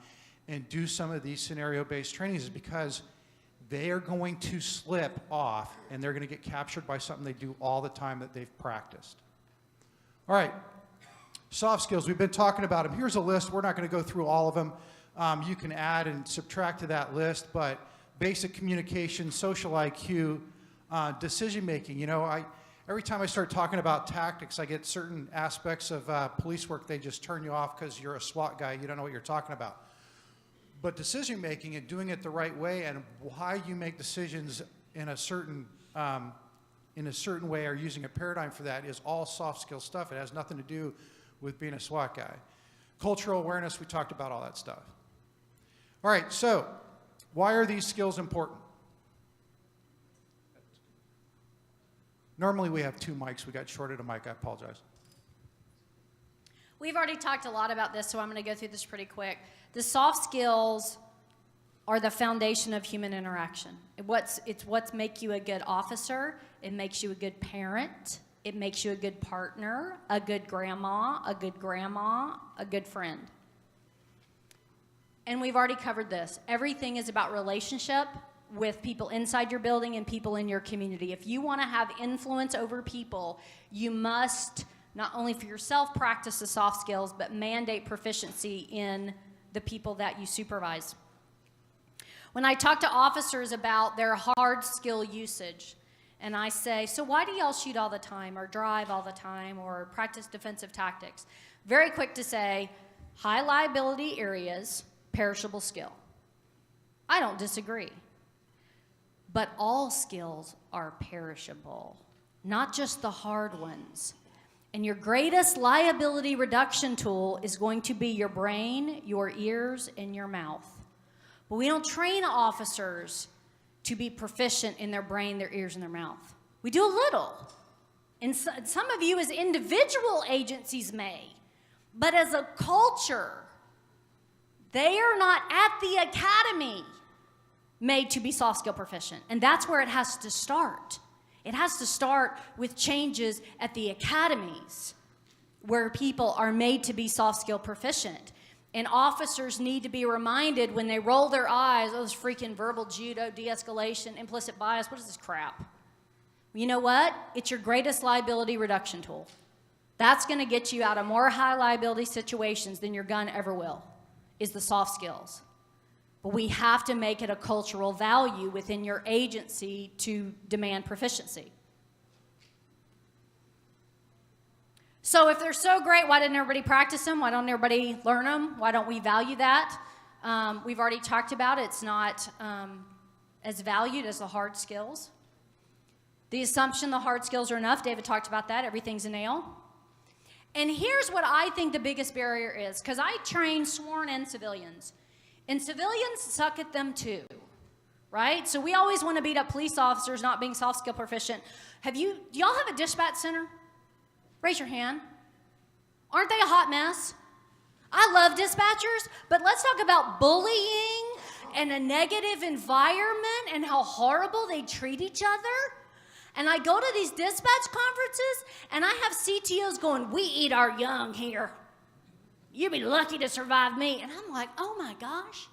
S2: and do some of these scenario-based trainings? Is because they are going to slip off and they're going to get captured by something they do all the time that they've practiced. All right, soft skills, we've been talking about them. Here's a list. We're not going to go through all of them. You can add and subtract to that list, but basic communication, social IQ, decision making. You know, every time I start talking about tactics, I get certain aspects of police work, they just turn you off because you're a SWAT guy, you don't know what you're talking about. But decision making and doing it the right way and why you make decisions in a certain way or using a paradigm for that is all soft skill stuff. It has nothing to do with being a SWAT guy. Cultural awareness, we talked about all that stuff. All right, so why are these skills important? Normally we have two mics. We got shorted a mic. I apologize.
S1: We've already talked a lot about this, so I'm going to go through this pretty quick. The soft skills are the foundation of human interaction. It's what makes you a good officer. It makes you a good parent. It makes you a good partner, a good grandma, a good friend. And we've already covered this. Everything is about relationship with people inside your building and people in your community. If you want to have influence over people, you must not only for yourself practice the soft skills, but mandate proficiency in the people that you supervise. When I talk to officers about their hard skill usage, and I say, so why do y'all shoot all the time or drive all the time or practice defensive tactics? Very quick to say, high liability areas, perishable skill. I don't disagree. But all skills are perishable, not just the hard ones. And your greatest liability reduction tool is going to be your brain, your ears, and your mouth. But we don't train officers to be proficient in their brain, their ears, and their mouth. We do a little. And some of you as individual agencies may. But as a culture, they are not at the academy made to be soft skill proficient. And that's where it has to start. It has to start with changes at the academies where people are made to be soft skill proficient. And officers need to be reminded when they roll their eyes, oh, this freaking verbal judo, de-escalation, implicit bias, what is this crap? You know what? It's your greatest liability reduction tool. That's going to get you out of more high liability situations than your gun ever will, is the soft skills. But we have to make it a cultural value within your agency to demand proficiency. So if they're so great, why didn't everybody practice them? Why don't everybody learn them? Why don't we value that? We've already talked about it. It's not as valued as the hard skills. The assumption the hard skills are enough, David talked about that. Everything's a nail. And here's what I think the biggest barrier is, because I train sworn and civilians. And civilians suck at them too, right? So we always want to beat up police officers not being soft skill proficient. Do y'all have a dispatch center? Raise your hand. Aren't they a hot mess? I love dispatchers, but let's talk about bullying and a negative environment and how horrible they treat each other. And I go to these dispatch conferences and I have CTOs going, we eat our young here. You'd be lucky to survive me. And I'm like, oh my gosh,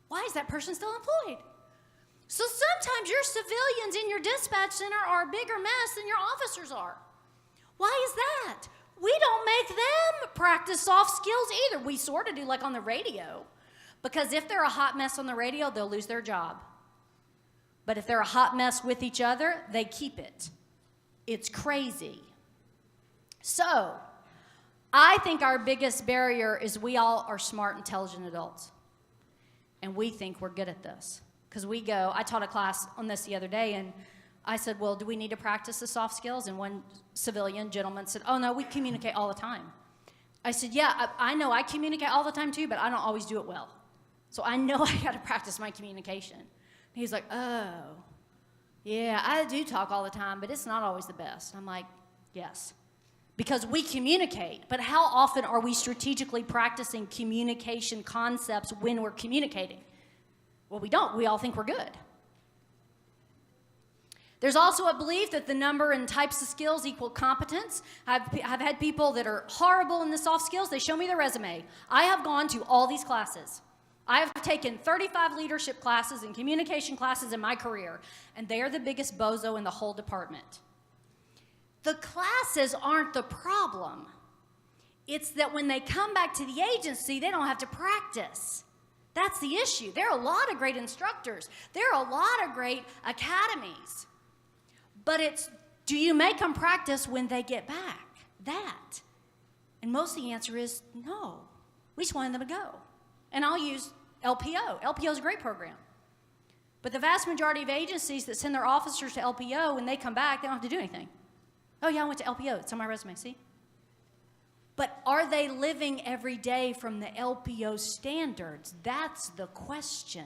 S1: why is that person still employed? So sometimes your civilians in your dispatch center are a bigger mess than your officers are. Why is that? We don't make them practice soft skills either. We sort of do, like on the radio. Because if they're a hot mess on the radio, they'll lose their job. But if they're a hot mess with each other, they keep it. It's crazy. So I think our biggest barrier is we all are smart, intelligent adults. And we think we're good at this. Because I taught a class on this the other day, and I said, well, do we need to practice the soft skills? And one civilian gentleman said, oh, no, we communicate all the time. I said, yeah, I know I communicate all the time too, but I don't always do it well. So I know I got to practice my communication. And he's like, oh, yeah, I do talk all the time, but it's not always the best. I'm like, yes. Because we communicate, but how often are we strategically practicing communication concepts when we're communicating? Well, we don't. We all think we're good. There's also a belief that the number and types of skills equal competence. I've had people that are horrible in the soft skills. They show me their resume. I have gone to all these classes. I have taken 35 leadership classes and communication classes in my career, and they are the biggest bozo in the whole department. The classes aren't the problem. It's that when they come back to the agency, they don't have to practice. That's the issue. There are a lot of great instructors. There are a lot of great academies. But it's, do you make them practice when they get back? That. And most of the answer is no. We just wanted them to go. And I'll use LPO. LPO is a great program. But the vast majority of agencies that send their officers to LPO, when they come back, they don't have to do anything. Oh, yeah, I went to LPO. It's on my resume, see? But are they living every day from the LPO standards? That's the question.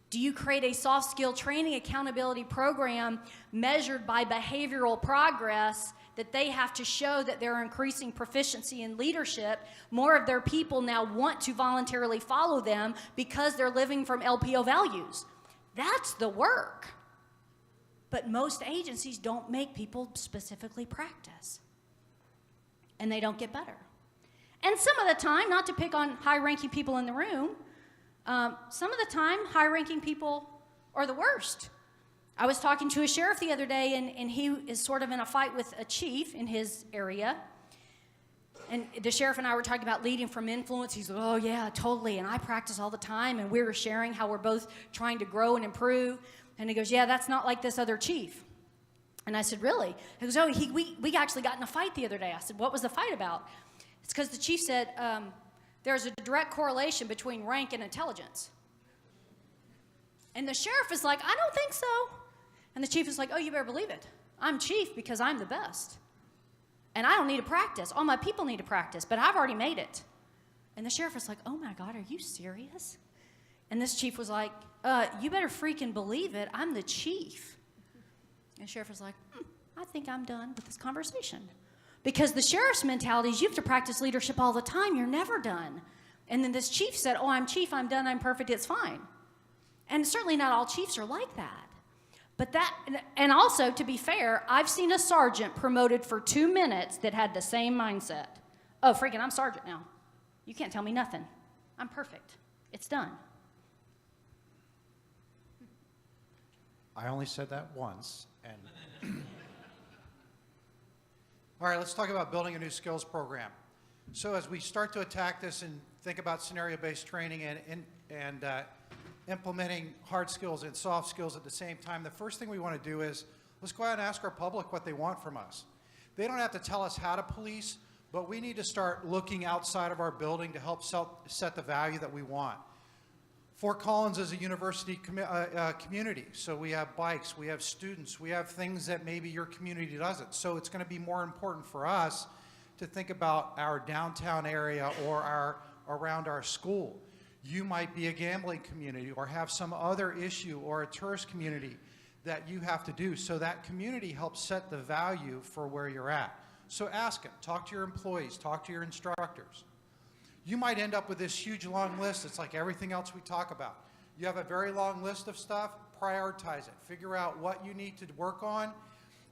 S1: Do you create a soft skill training accountability program measured by behavioral progress that they have to show that they're increasing proficiency in leadership? More of their people now want to voluntarily follow them because they're living from LPO values. That's the work. But most agencies don't make people specifically practice. And they don't get better. And some of the time, not to pick on high-ranking people in the room, some of the time, high-ranking people are the worst. I was talking to a sheriff the other day, and he is sort of in a fight with a chief in his area. And the sheriff and I were talking about leading from influence. He's like, oh, yeah, totally, and I practice all the time, and we were sharing how we're both trying to grow and improve. And he goes, yeah, that's not like this other chief. And I said, really? He goes, oh, we actually got in a fight the other day. I said, what was the fight about? It's because the chief said, there's a direct correlation between rank and intelligence. And the sheriff is like, I don't think so. And the chief is like, oh, you better believe it. I'm chief because I'm the best. And I don't need to practice. All my people need to practice, but I've already made it. And the sheriff was like, oh, my God, are you serious? And this chief was like, you better freaking believe it. I'm the chief. And the sheriff was like, I think I'm done with this conversation. Because the sheriff's mentality is you have to practice leadership all the time. You're never done. And then this chief said, oh, I'm chief. I'm done. I'm perfect. It's fine. And certainly not all chiefs are like that. But that, and also, to be fair, I've seen a sergeant promoted for 2 minutes that had the same mindset. Oh, freaking, I'm sergeant now. You can't tell me nothing. I'm perfect. It's done.
S2: I only said that once. And all right, let's talk about building a new skills program. So as we start to attack this and think about scenario-based training and implementing hard skills and soft skills at the same time, the first thing we want to do is let's go out and ask our public what they want from us. They don't have to tell us how to police, but we need to start looking outside of our building to help set the value that we want. Fort Collins is a university community, so we have bikes, we have students, we have things that maybe your community doesn't. So it's going to be more important for us to think about our downtown area or around our school. You might be a gambling community or have some other issue or a tourist community that you have to do. So that community helps set the value for where you're at. So ask them, talk to your employees, talk to your instructors. You might end up with this huge long list. It's like everything else we talk about. You have a very long list of stuff, prioritize it. Figure out what you need to work on,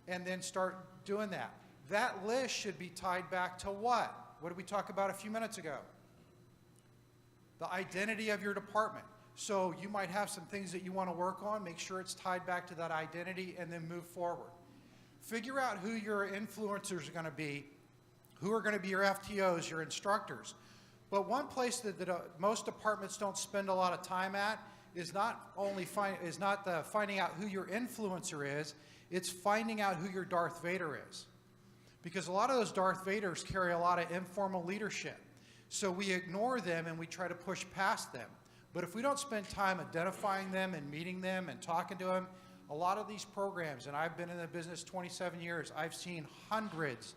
S2: and then start doing that. That list should be tied back to what? What did we talk about a few minutes ago? The identity of your department. So you might have some things that you want to work on. Make sure it's tied back to that identity, and then move forward. Figure out who your influencers are going to be, who are going to be your FTOs, your instructors. But one place that most departments don't spend a lot of time at is not finding out who your influencer is, it's finding out who your Darth Vader is. Because a lot of those Darth Vaders carry a lot of informal leadership. So we ignore them and we try to push past them. But if we don't spend time identifying them and meeting them and talking to them, a lot of these programs, and I've been in the business 27 years, I've seen hundreds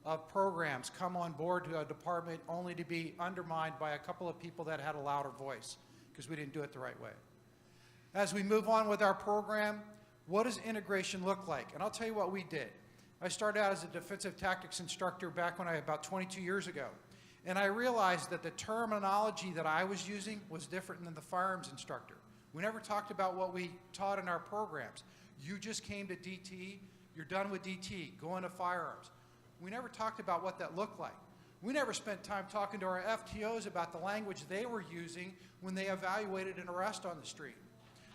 S2: of programs come on board to a department only to be undermined by a couple of people that had a louder voice because we didn't do it the right way. As we move on with our program, what does integration look like? And I'll tell you what we did. I started out as a defensive tactics instructor back when about 22 years ago. And I realized that the terminology that I was using was different than the firearms instructor. We never talked about what we taught in our programs. You just came to DT, you're done with DT, go into firearms. We never talked about what that looked like. We never spent time talking to our FTOs about the language they were using when they evaluated an arrest on the street.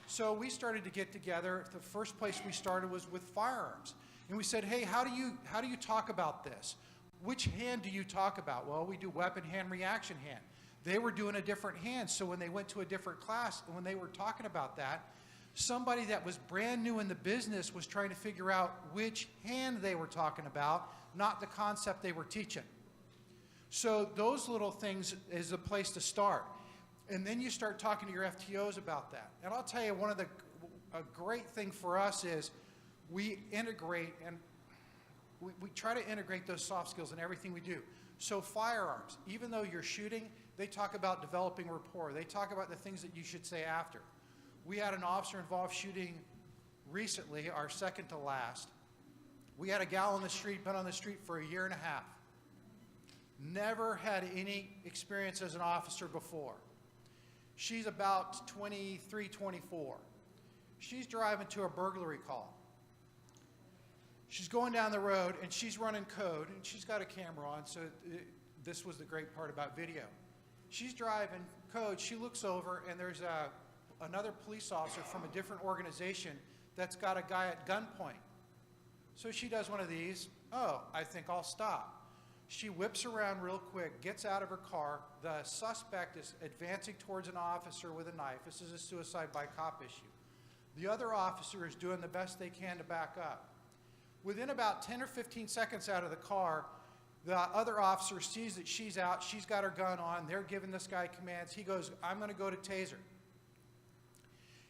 S2: So we started to get together. The first place we started was with firearms. And we said, hey, how do you talk about this? Which hand do you talk about? Well, we do weapon, hand, reaction, hand. They were doing a different hand. So when they went to a different class, and when they were talking about that, somebody that was brand new in the business was trying to figure out which hand they were talking about, not the concept they were teaching. So those little things is a place to start. And then you start talking to your FTOs about that. And I'll tell you, a great thing for us is we integrate, and we try to integrate those soft skills in everything we do. So firearms, even though you're shooting, they talk about developing rapport. They talk about the things that you should say after. We had an officer involved shooting recently, our second to last. We had a gal on the street, been on the street for 1.5 years. Never had any experience as an officer before. She's about 23, 24. She's driving to a burglary call. She's going down the road, and she's running code, and she's got a camera on, so this was the great part about video. She's driving code, she looks over, and there's another police officer from a different organization that's got a guy at gunpoint. So she does one of these. Oh, I think I'll stop. She whips around real quick, gets out of her car. The suspect is advancing towards an officer with a knife. This is a suicide by cop issue. The other officer is doing the best they can to back up. Within about 10 or 15 seconds out of the car, the other officer sees that she's out, she's got her gun on, they're giving this guy commands. He goes, I'm going to go to taser.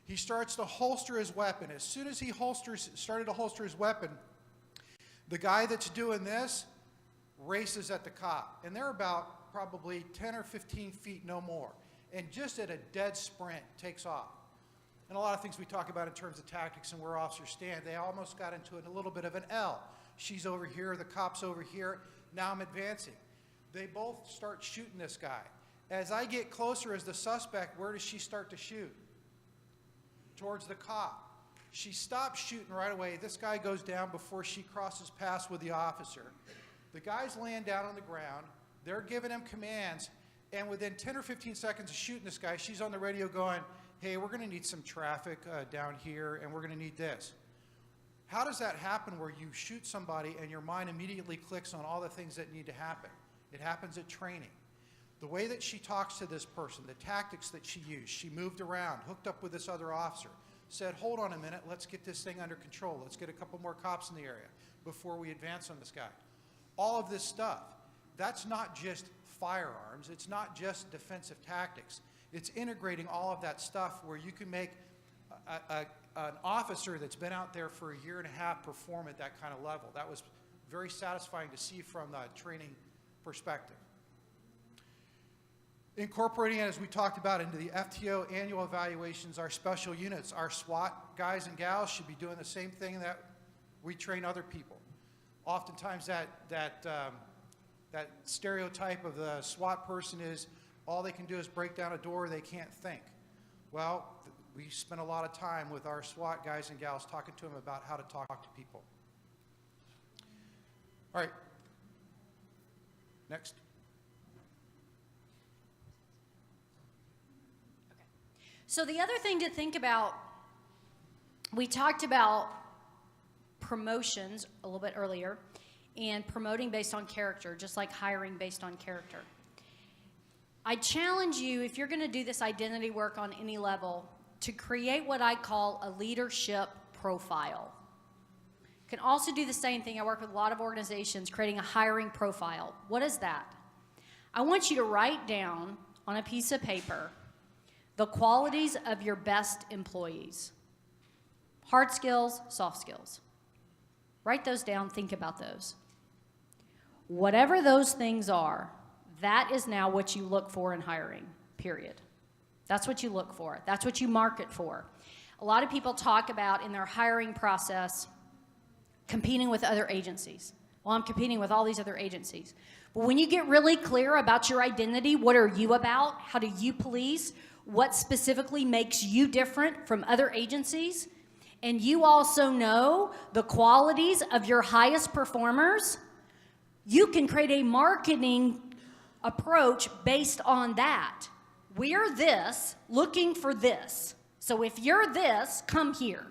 S2: He starts to holster his weapon. As soon as he started to holster his weapon, the guy that's doing this races at the cop. And they're about probably 10 or 15 feet, no more. And just at a dead sprint, takes off. And a lot of things we talk about in terms of tactics and where officers stand, they almost got into a little bit of an L. She's over here, the cop's over here, now I'm advancing. They both start shooting this guy. As I get closer as the suspect, where does she start to shoot? Towards the cop. She stops shooting right away. This guy goes down before she crosses paths with the officer. The guy's laying down on the ground. They're giving him commands. And within 10 or 15 seconds of shooting this guy, she's on the radio going, hey, we're going to need some traffic down here, and we're going to need this. How does that happen where you shoot somebody and your mind immediately clicks on all the things that need to happen? It happens at training. The way that she talks to this person, the tactics that she used, she moved around, hooked up with this other officer, said, hold on a minute, let's get this thing under control. Let's get a couple more cops in the area before we advance on this guy. All of this stuff, that's not just firearms. It's not just defensive tactics. It's integrating all of that stuff where you can make an officer that's been out there for 1.5 years perform at that kind of level. That was very satisfying to see from the training perspective. Incorporating it, as we talked about, into the FTO annual evaluations, our special units, our SWAT guys and gals should be doing the same thing that we train other people. Oftentimes that stereotype of the SWAT person is all they can do is break down a door, they can't think. Well, we spend a lot of time with our SWAT guys and gals talking to them about how to talk to people. All right. Next.
S1: So the other thing to think about, we talked about promotions a little bit earlier and promoting based on character, just like hiring based on character. I challenge you, if you're going to do this identity work on any level, to create what I call a leadership profile. You can also do the same thing. I work with a lot of organizations creating a hiring profile. What is that? I want you to write down on a piece of paper the qualities of your best employees. Hard skills, soft skills. Write those down, think about those. Whatever those things are, that is now what you look for in hiring, period. That's what you look for. That's what you market for. A lot of people talk about in their hiring process competing with other agencies. Well, I'm competing with all these other agencies. But when you get really clear about your identity, what are you about? How do you police? What specifically makes you different from other agencies? And you also know the qualities of your highest performers, you can create a marketing approach based on that. We're this, looking for this. So if you're this, come here.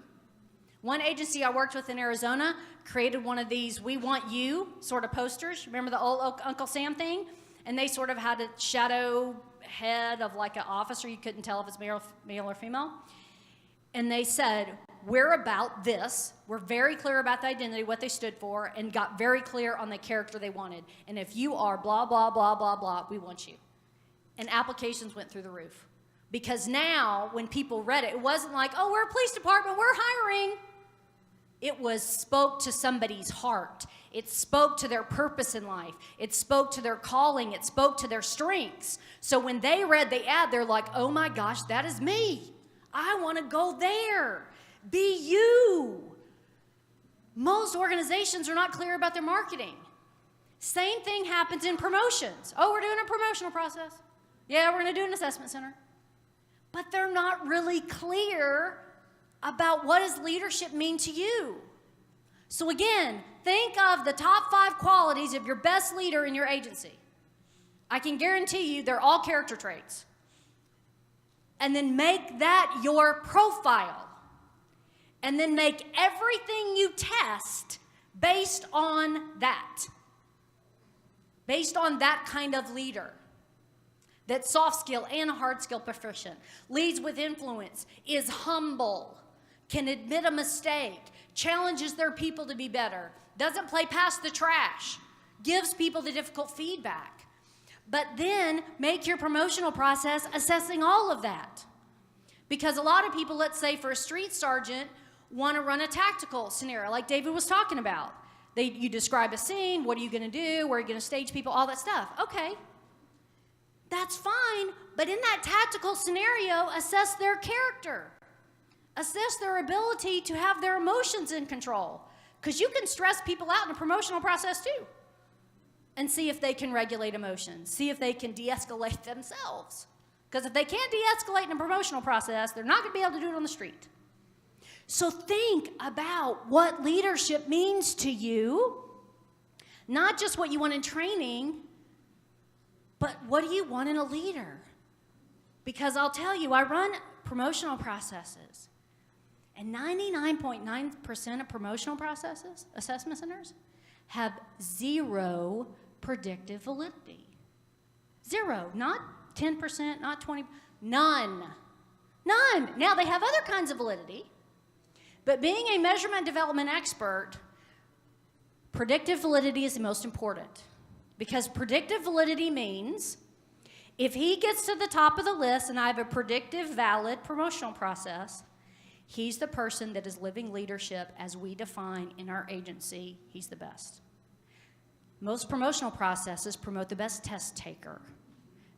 S1: One agency I worked with in Arizona created one of these "We Want You" sort of posters. Remember the old Uncle Sam thing? And they sort of had a shadow head of like an officer. You couldn't tell if it's male or female. And they said, we're about this. We're very clear about the identity, what they stood for, and got very clear on the character they wanted. And if you are blah, blah, blah, blah, blah, we want you. And applications went through the roof. Because now, when people read it, it wasn't like, oh, we're a police department, we're hiring. It spoke to somebody's heart. It spoke to their purpose in life. It spoke to their calling. It spoke to their strengths. So when they read the ad, they're like, oh my gosh, that is me. I want to go there. Be you. Most organizations are not clear about their marketing. Same thing happens in promotions. Oh, we're doing a promotional process. Yeah, we're going to do an assessment center. But they're not really clear about what does leadership mean to you. So again, think of the top 5 qualities of your best leader in your agency. I can guarantee you they're all character traits. And then make that your profile. And then make everything you test based on that. Based on that kind of leader. That's soft skill and hard skill proficient. Leads with influence. Is humble. Can admit a mistake. Challenges their people to be better. Doesn't play past the trash. Gives people the difficult feedback. But then make your promotional process assessing all of that. Because a lot of people, let's say for a street sergeant, want to run a tactical scenario like David was talking about. You describe a scene, what are you going to do, where are you going to stage people, all that stuff. Okay, that's fine, but in that tactical scenario, assess their character. Assess their ability to have their emotions in control. Because you can stress people out in a promotional process too. And see if they can regulate emotions. See if they can de-escalate themselves. Because if they can't de-escalate in a promotional process, they're not going to be able to do it on the street. So think about what leadership means to you. Not just what you want in training, but what do you want in a leader? Because I'll tell you, I run promotional processes. And 99.9% of promotional processes, assessment centers, have 0 predictive validity. 0, not 10%, not 20, none. None. Now, they have other kinds of validity, but being a measurement development expert, predictive validity is the most important. Because predictive validity means if he gets to the top of the list and I have a predictive, valid promotional process, he's the person that is living leadership as we define in our agency. He's the best. Most promotional processes promote the best test taker.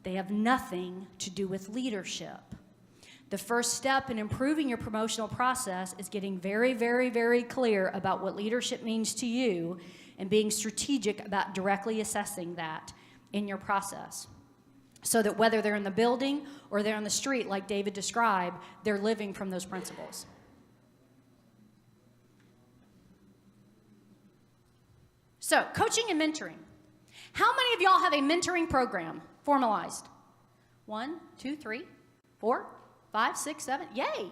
S1: They have nothing to do with leadership. The first step in improving your promotional process is getting very, very, very clear about what leadership means to you and being strategic about directly assessing that in your process. So that whether they're in the building or they're on the street, like David described, they're living from those principles. So, coaching and mentoring. How many of y'all have a mentoring program formalized? 1, 2, 3, 4, 5, 6, 7. Yay!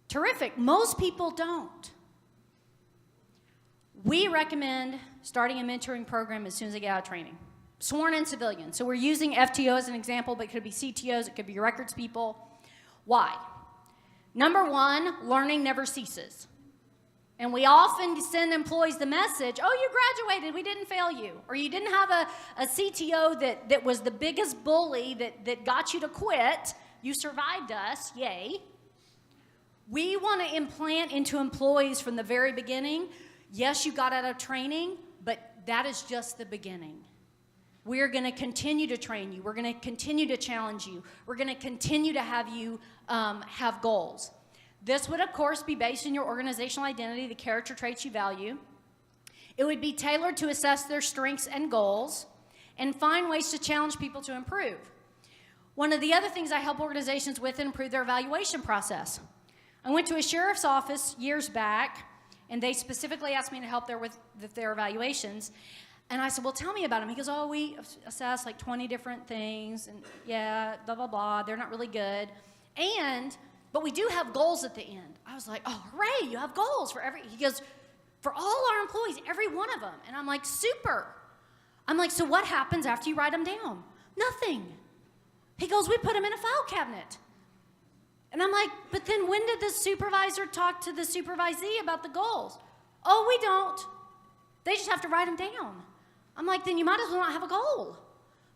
S1: Terrific. Most people don't. We recommend starting a mentoring program as soon as they get out of training. Sworn in civilians. So we're using FTO as an example, but it could be CTOs, it could be your records people. Why? Number 1, learning never ceases. And we often send employees the message, oh, you graduated, we didn't fail you. Or you didn't have a CTO that was the biggest bully that got you to quit. You survived us, yay. We want to implant into employees from the very beginning, yes, you got out of training, but that is just the beginning. We're going to continue to train you. We're going to continue to challenge you. We're going to continue to have you have goals. This would, of course, be based on your organizational identity, the character traits you value. It would be tailored to assess their strengths and goals and find ways to challenge people to improve. One of the other things I help organizations with is improve their evaluation process. I went to a sheriff's office years back, and they specifically asked me to help with their evaluations. And I said, well, tell me about them. He goes, oh, we assess like 20 different things, and yeah, blah, blah, blah. They're not really good. But we do have goals at the end. I was like, oh, hooray, you have goals for every, he goes, for all our employees, every one of them. And I'm like, super. I'm like, so what happens after you write them down? Nothing. He goes, we put them in a file cabinet. And I'm like, but then when did the supervisor talk to the supervisee about the goals? Oh, we don't. They just have to write them down. I'm like, then you might as well not have a goal.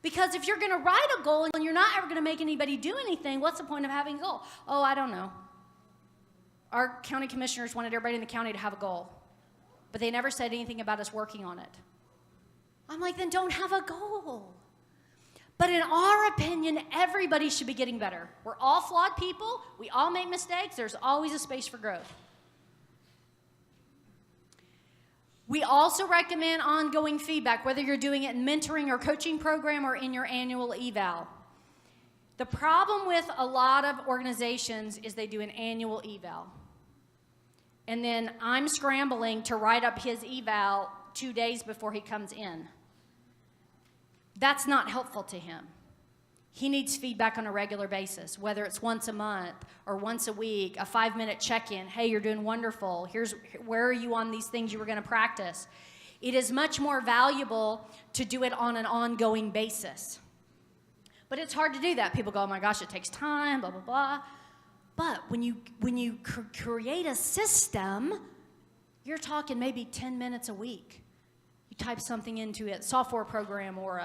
S1: Because if you're going to write a goal and you're not ever going to make anybody do anything, what's the point of having a goal? Oh, I don't know. Our county commissioners wanted everybody in the county to have a goal, but they never said anything about us working on it. I'm like, then don't have a goal. But in our opinion, everybody should be getting better. We're all flawed people. We all make mistakes. There's always a space for growth. We also recommend ongoing feedback, whether you're doing it in mentoring or coaching program or in your annual eval. The problem with a lot of organizations is they do an annual eval. And then I'm scrambling to write up his eval 2 days before he comes in. That's not helpful to him. He needs feedback on a regular basis, whether it's once a month or once a week, a 5-minute check-in. Hey, you're doing wonderful. Where are you on these things you were going to practice? It is much more valuable to do it on an ongoing basis. But it's hard to do that. People go, oh my gosh, it takes time, blah, blah, blah. But when you create a system, you're talking maybe 10 minutes a week. You type something into a software program or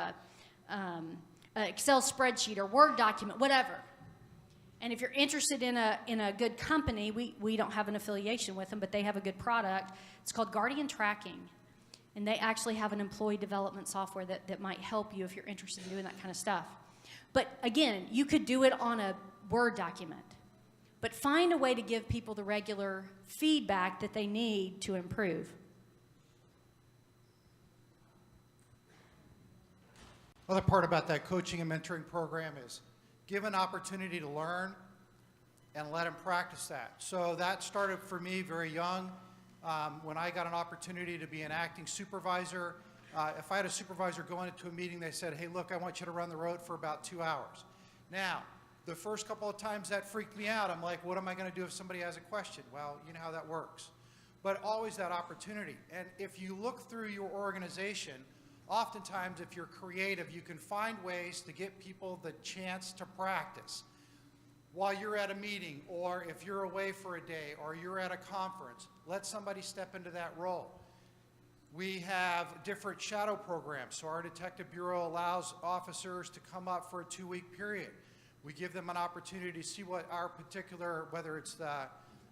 S1: an Excel spreadsheet or Word document, whatever. And if you're interested in a good company, we don't have an affiliation with them, but they have a good product. It's called Guardian Tracking. And they actually have an employee development software that might help you if you're interested in doing that kind of stuff. But again, you could do it on a Word document. But find a way to give people the regular feedback that they need to improve.
S2: Other part about that coaching and mentoring program is give an opportunity to learn and let them practice that. So that started for me very young. When I got an opportunity to be an acting supervisor, if I had a supervisor going into a meeting, they said, hey, look, I want you to run the road for about 2 hours. Now, the first couple of times that freaked me out. I'm like, what am I going to do if somebody has a question? Well, you know how that works. But always that opportunity. And if you look through your organization, oftentimes if you're creative, you can find ways to get people the chance to practice. While you're at a meeting, or if you're away for a day, or you're at a conference, let somebody step into that role. We have different shadow programs. So our Detective Bureau allows officers to come up for a 2-week period. We give them an opportunity to see what our particular, whether it's the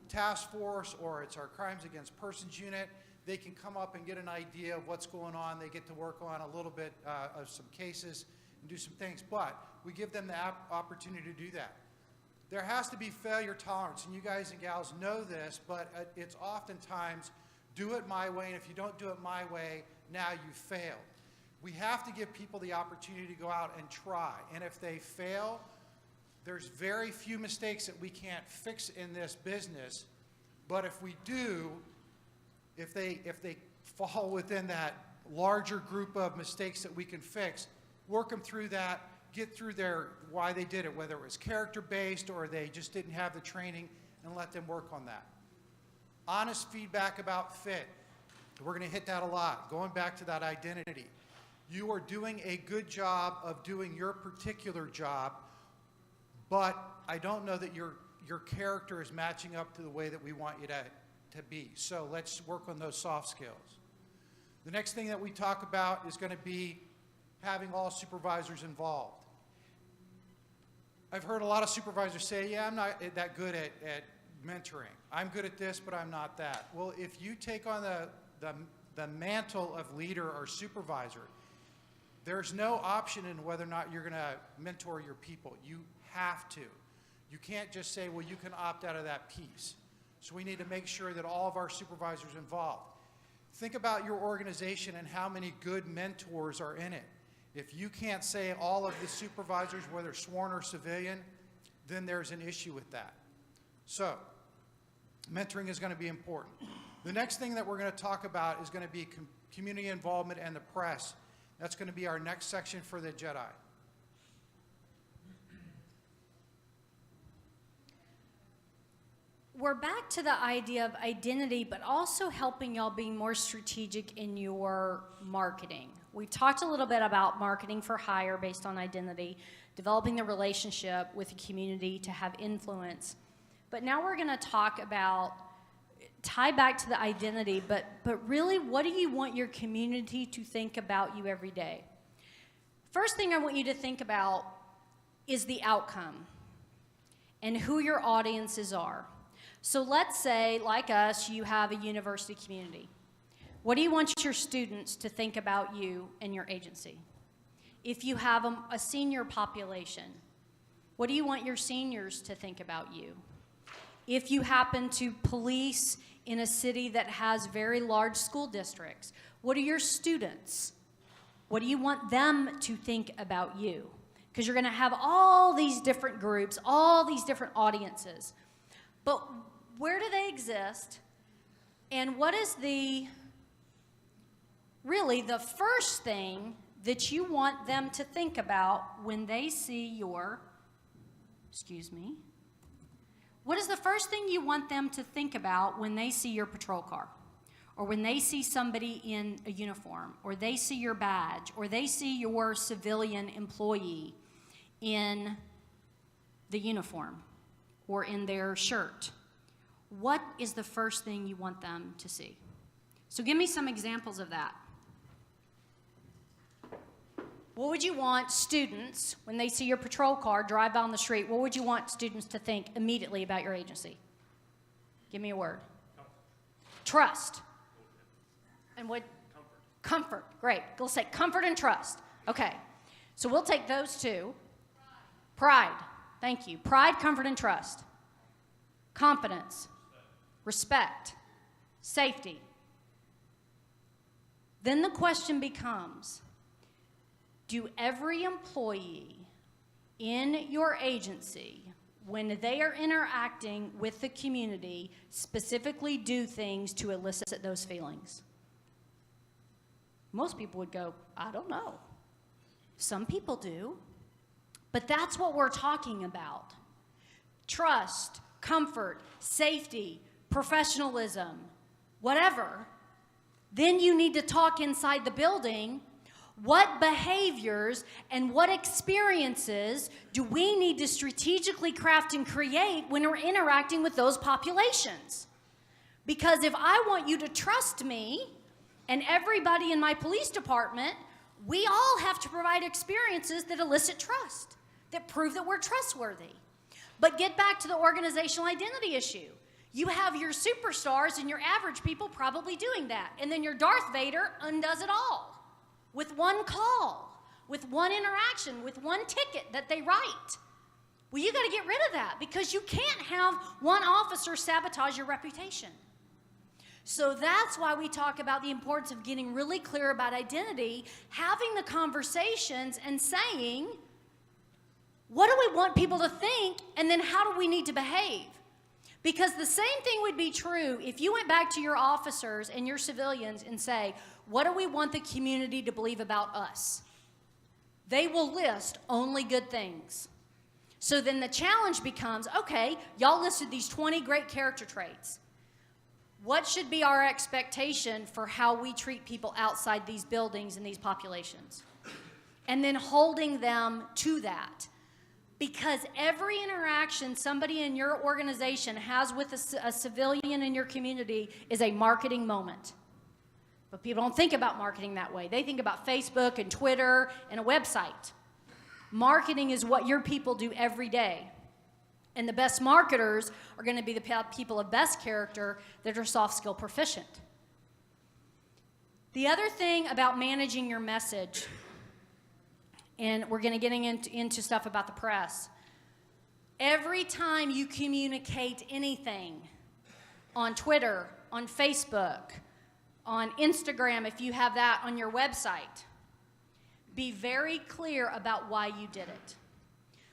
S2: task force or it's our crimes against persons unit, they can come up and get an idea of what's going on. They get to work on a little bit of some cases and do some things. But we give them the opportunity to do that. There has to be failure tolerance, and you guys and gals know this, but it's oftentimes do it my way, and if you don't do it my way, now you failed. We have to give people the opportunity to go out and try, and if they fail, there's very few mistakes that we can't fix in this business, but if we do, if they fall within that larger group of mistakes that we can fix, work them through that, get through why they did it, whether it was character-based or they just didn't have the training, and let them work on that. Honest feedback about fit. We're going to hit that a lot. Going back to that identity. You are doing a good job of doing your particular job, but I don't know that your character is matching up to the way that we want you to be. So let's work on those soft skills. The next thing that we talk about is going to be having all supervisors involved. I've heard a lot of supervisors say, yeah, I'm not that good at mentoring. I'm good at this, but I'm not that. Well, if you take on the mantle of leader or supervisor, there's no option in whether or not you're going to mentor your people. You have to. You can't just say, well, you can opt out of that piece. So we need to make sure that all of our supervisors are involved. Think about your organization and how many good mentors are in it. If you can't say all of the supervisors, whether sworn or civilian, then there's an issue with that. So, mentoring is going to be important. The next thing that we're going to talk about is going to be community involvement and the press. That's going to be our next section for the Jedi.
S1: we're back to the idea of identity, but also helping y'all be more strategic in your marketing. We've talked a little bit about marketing for hire based on identity, developing the relationship with the community to have influence. But now we're going to talk about, tie back to the identity, but really, what do you want your community to think about you every day? First thing I want you to think about is the outcome and who your audiences are. So let's say, like us, you have a university community. What do you want your students to think about you and your agency? If you have a senior population, what do you want your seniors to think about you? If you happen to police in a city that has very large school districts, what are your students? What do you want them to think about you? Because you're going to have all these different groups, all these different audiences. But where do they exist? And what is really the first thing that you want them to think about when they see your, what is the first thing you want them to think about when they see your patrol car? Or when they see somebody in a uniform, or they see your badge, or they see your civilian employee in the uniform, or in their shirt? What is the first thing you want them to see? So give me some examples of that. What would you want students, when they see your patrol car drive down the street, what would you want students to think immediately about your agency? Give me a word. Trust. And what? Comfort. Great. Go say comfort and trust. Okay. So we'll take those two. Pride. Thank you. Pride, comfort, and trust. Confidence. Respect. Safety. Then the question becomes, do every employee in your agency, when they are interacting with the community, specifically do things to elicit those feelings? Most people would go, I don't know. Some people do. But that's what we're talking about. Trust, comfort, safety, professionalism, whatever. Then you need to talk inside the building. What behaviors and what experiences do we need to strategically craft and create when we're interacting with those populations? Because if I want you to trust me and everybody in my police department, we all have to provide experiences that elicit trust, that prove that we're trustworthy. But get back to the organizational identity issue. You have your superstars and your average people probably doing that. And then your Darth Vader undoes it all with one call, with one interaction, with one ticket that they write. Well, you got to get rid of that because you can't have one officer sabotage your reputation. So that's why we talk about the importance of getting really clear about identity, having the conversations and saying, what do we want people to think, and then how do we need to behave? Because the same thing would be true if you went back to your officers and your civilians and say, what do we want the community to believe about us? They will list only good things. So then the challenge becomes, okay, y'all listed these 20 great character traits. What should be our expectation for how we treat people outside these buildings and these populations? And then holding them to that. Because every interaction somebody in your organization has with a civilian in your community is a marketing moment. But people don't think about marketing that way. They think about Facebook and Twitter and a website. Marketing is what your people do every day. And the best marketers are going to be the people of best character that are soft skill proficient. The other thing about managing your message, and we're going to get into stuff about the press. Every time you communicate anything on Twitter, on Facebook, on Instagram, if you have that on your website, be very clear about why you did it.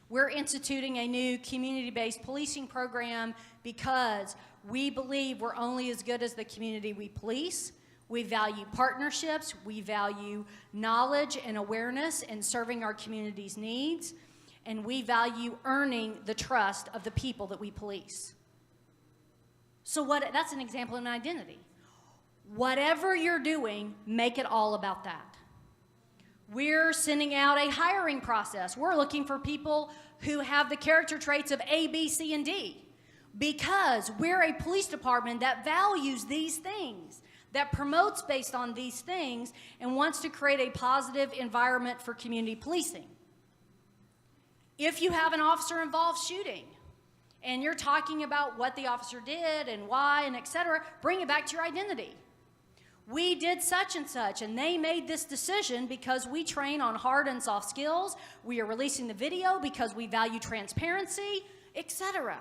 S1: We're instituting a new community-based policing program because we believe we're only as good as the community we police. We value partnerships, we value knowledge and awareness and serving our community's needs, and we value earning the trust of the people that we police. So that's an example of an identity. Whatever you're doing, make it all about that. We're sending out a hiring process. We're looking for people who have the character traits of A, B, C, and D, because we're a police department that values these things, that promotes based on these things, and wants to create a positive environment for community policing. If you have an officer-involved shooting, and you're talking about what the officer did and why and et cetera, bring it back to your identity. We did such and such, and they made this decision because we train on hard and soft skills. We are releasing the video because we value transparency, etc.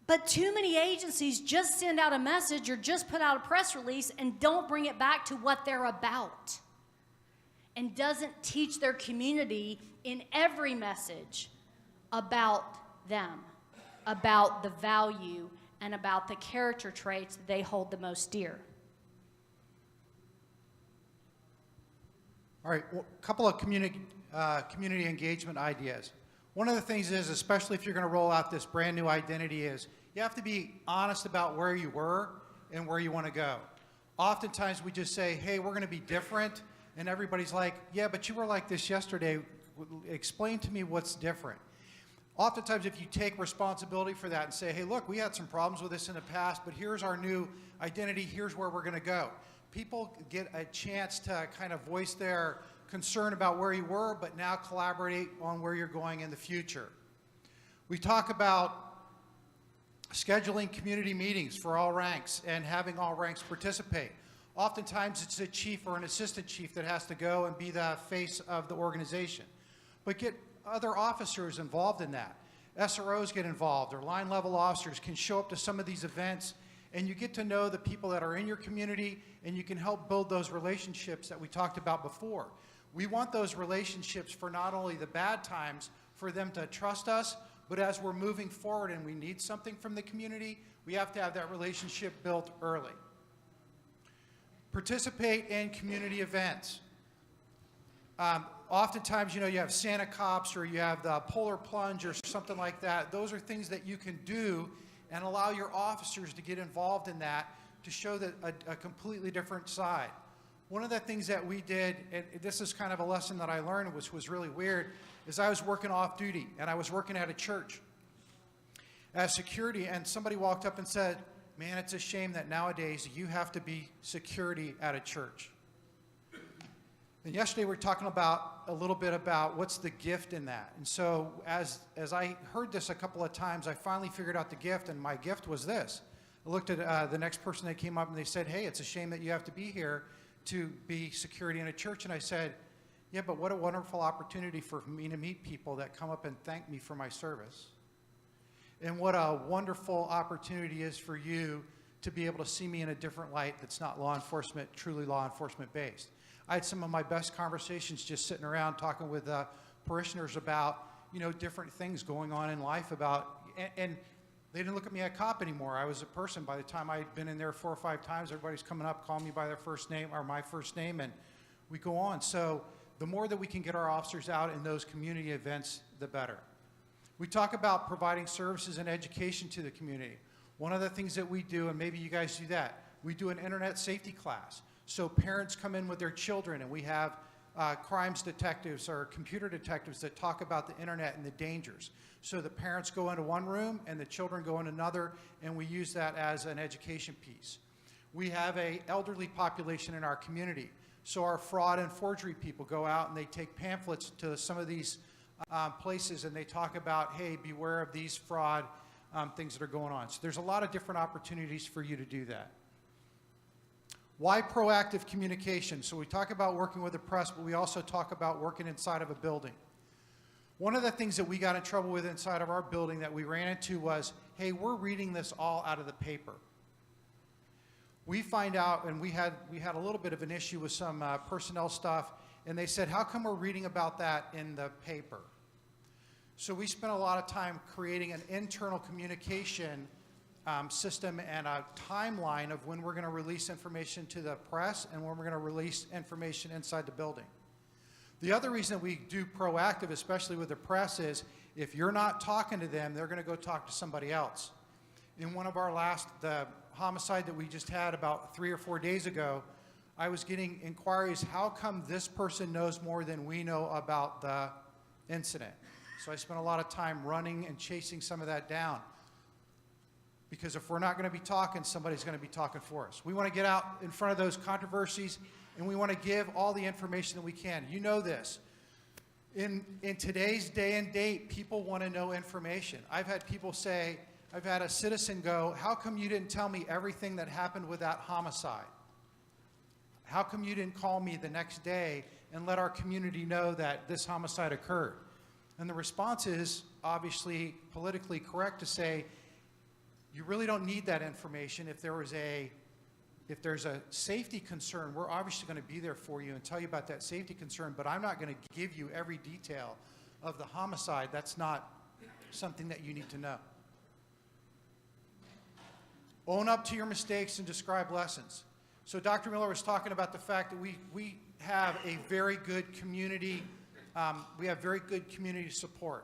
S1: But too many agencies just send out a message or just put out a press release and don't bring it back to what they're about, and doesn't teach their community in every message about them, about the value, and about the character traits that they hold the most dear.
S2: All right, well, a couple of community engagement ideas. One of the things is, especially if you're going to roll out this brand new identity, is you have to be honest about where you were and where you want to go. Oftentimes we just say, hey, we're going to be different, and everybody's like, yeah, but you were like this yesterday. Explain to me what's different. Oftentimes if you take responsibility for that and say, hey, look, we had some problems with this in the past, but here's our new identity, here's where we're going to go. People get a chance to kind of voice their concern about where you were, but now collaborate on where you're going in the future. We talk about scheduling community meetings for all ranks and having all ranks participate. Oftentimes it's a chief or an assistant chief that has to go and be the face of the organization. But get other officers involved in that. SROs get involved, or line level officers can show up to some of these events, and you get to know the people that are in your community, and you can help build those relationships that we talked about before. We want those relationships for not only the bad times, for them to trust us, but as we're moving forward and we need something from the community, we have to have that relationship built early. Participate in community events. Oftentimes, you have Santa Cops, or you have the Polar Plunge or something like that. Those are things that you can do and allow your officers to get involved in that, to show that a completely different side. One of the things that we did, and this is kind of a lesson that I learned, which was really weird, is I was working off duty, and I was working at a church as security, and somebody walked up and said, man, it's a shame that nowadays you have to be security at a church. And yesterday we were talking about a little bit about what's the gift in that. And so as I heard this a couple of times, I finally figured out the gift, and my gift was this. I looked at the next person that came up, and they said, hey, it's a shame that you have to be here to be security in a church. And I said, yeah, but what a wonderful opportunity for me to meet people that come up and thank me for my service. And what a wonderful opportunity is for you to be able to see me in a different light that's not law enforcement, truly law enforcement based. I had some of my best conversations just sitting around talking with parishioners about, different things going on in life and they didn't look at me as a cop anymore. I was a person. By the time I'd been in there 4 or 5 times, everybody's coming up, calling me by their first name or my first name, and we go on. So the more that we can get our officers out in those community events, the better. We talk about providing services and education to the community. One of the things that we do, and maybe you guys do that, we do an internet safety class. So parents come in with their children, and we have crimes detectives or computer detectives that talk about the internet and the dangers. So the parents go into one room and the children go in another, and we use that as an education piece. We have an elderly population in our community. So our fraud and forgery people go out and they take pamphlets to some of these places, and they talk about, hey, beware of these fraud things that are going on. So there's a lot of different opportunities for you to do that. Why proactive communication? So we talk about working with the press, but we also talk about working inside of a building. One of the things that we got in trouble with inside of our building that we ran into was, hey, we're reading this all out of the paper. We find out, and we had a little bit of an issue with some personnel stuff, and they said, how come we're reading about that in the paper? So we spent a lot of time creating an internal communication system and a timeline of when we're going to release information to the press and when we're going to release information inside the building. The other reason that we do proactive, especially with the press, is if you're not talking to them, they're going to go talk to somebody else. In one of our the homicide that we just had about 3 or 4 days ago, I was getting inquiries, how come this person knows more than we know about the incident? So I spent a lot of time running and chasing some of that down. Because if we're not going to be talking, somebody's going to be talking for us. We want to get out in front of those controversies, and we want to give all the information that we can. You know this. In today's day and date, people want to know information. I've had people say, I've had a citizen go, how come you didn't tell me everything that happened with that homicide? How come you didn't call me the next day and let our community know that this homicide occurred? And the response is obviously politically correct to say, you really don't need that information. If there's a safety concern, we're obviously going to be there for you and tell you about that safety concern, but I'm not going to give you every detail of the homicide. That's not something that you need to know. Own up to your mistakes and describe lessons. So Dr. Miller was talking about the fact that we have a very good community, we have very good community support.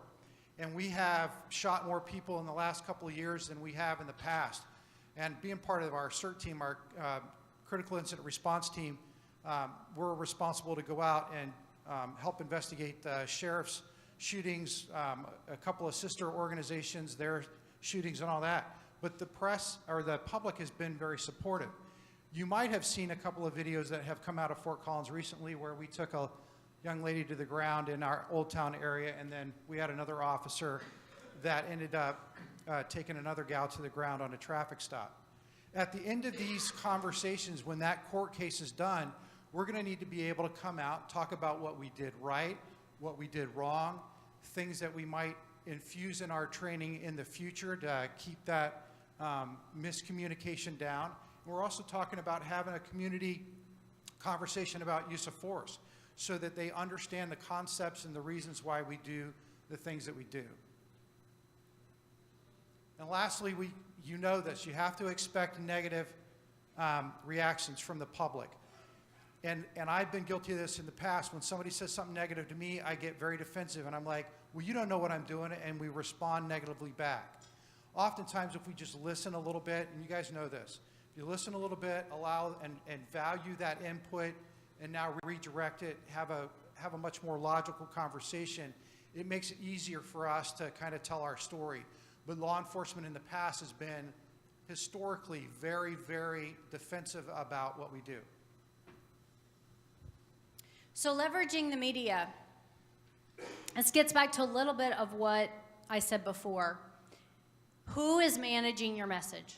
S2: And we have shot more people in the last couple of years than we have in the past. And being part of our CERT team, our critical incident response team, we're responsible to go out and help investigate sheriff's shootings, a couple of sister organizations, their shootings and all that. But the press or the public has been very supportive. You might have seen a couple of videos that have come out of Fort Collins recently where we took a young lady to the ground in our Old Town area, and then we had another officer that ended up taking another gal to the ground on a traffic stop. At the end of these conversations, when that court case is done, we're going to need to be able to come out, talk about what we did right, what we did wrong, things that we might infuse in our training in the future to keep that miscommunication down. We're also talking about having a community conversation about use of force so that they understand the concepts and the reasons why we do the things that we do. And lastly, you know this, you have to expect negative reactions from the public. And I've been guilty of this in the past. When somebody says something negative to me, I get very defensive, and I'm like, well, you don't know what I'm doing, and we respond negatively back. Oftentimes, if we just listen a little bit, and you guys know this, if you listen a little bit, allow and value that input, and now redirect it, have a much more logical conversation, it makes it easier for us to kind of tell our story. But law enforcement in the past has been historically very, very defensive about what we do.
S1: So leveraging the media, this gets back to a little bit of what I said before. Who is managing your message?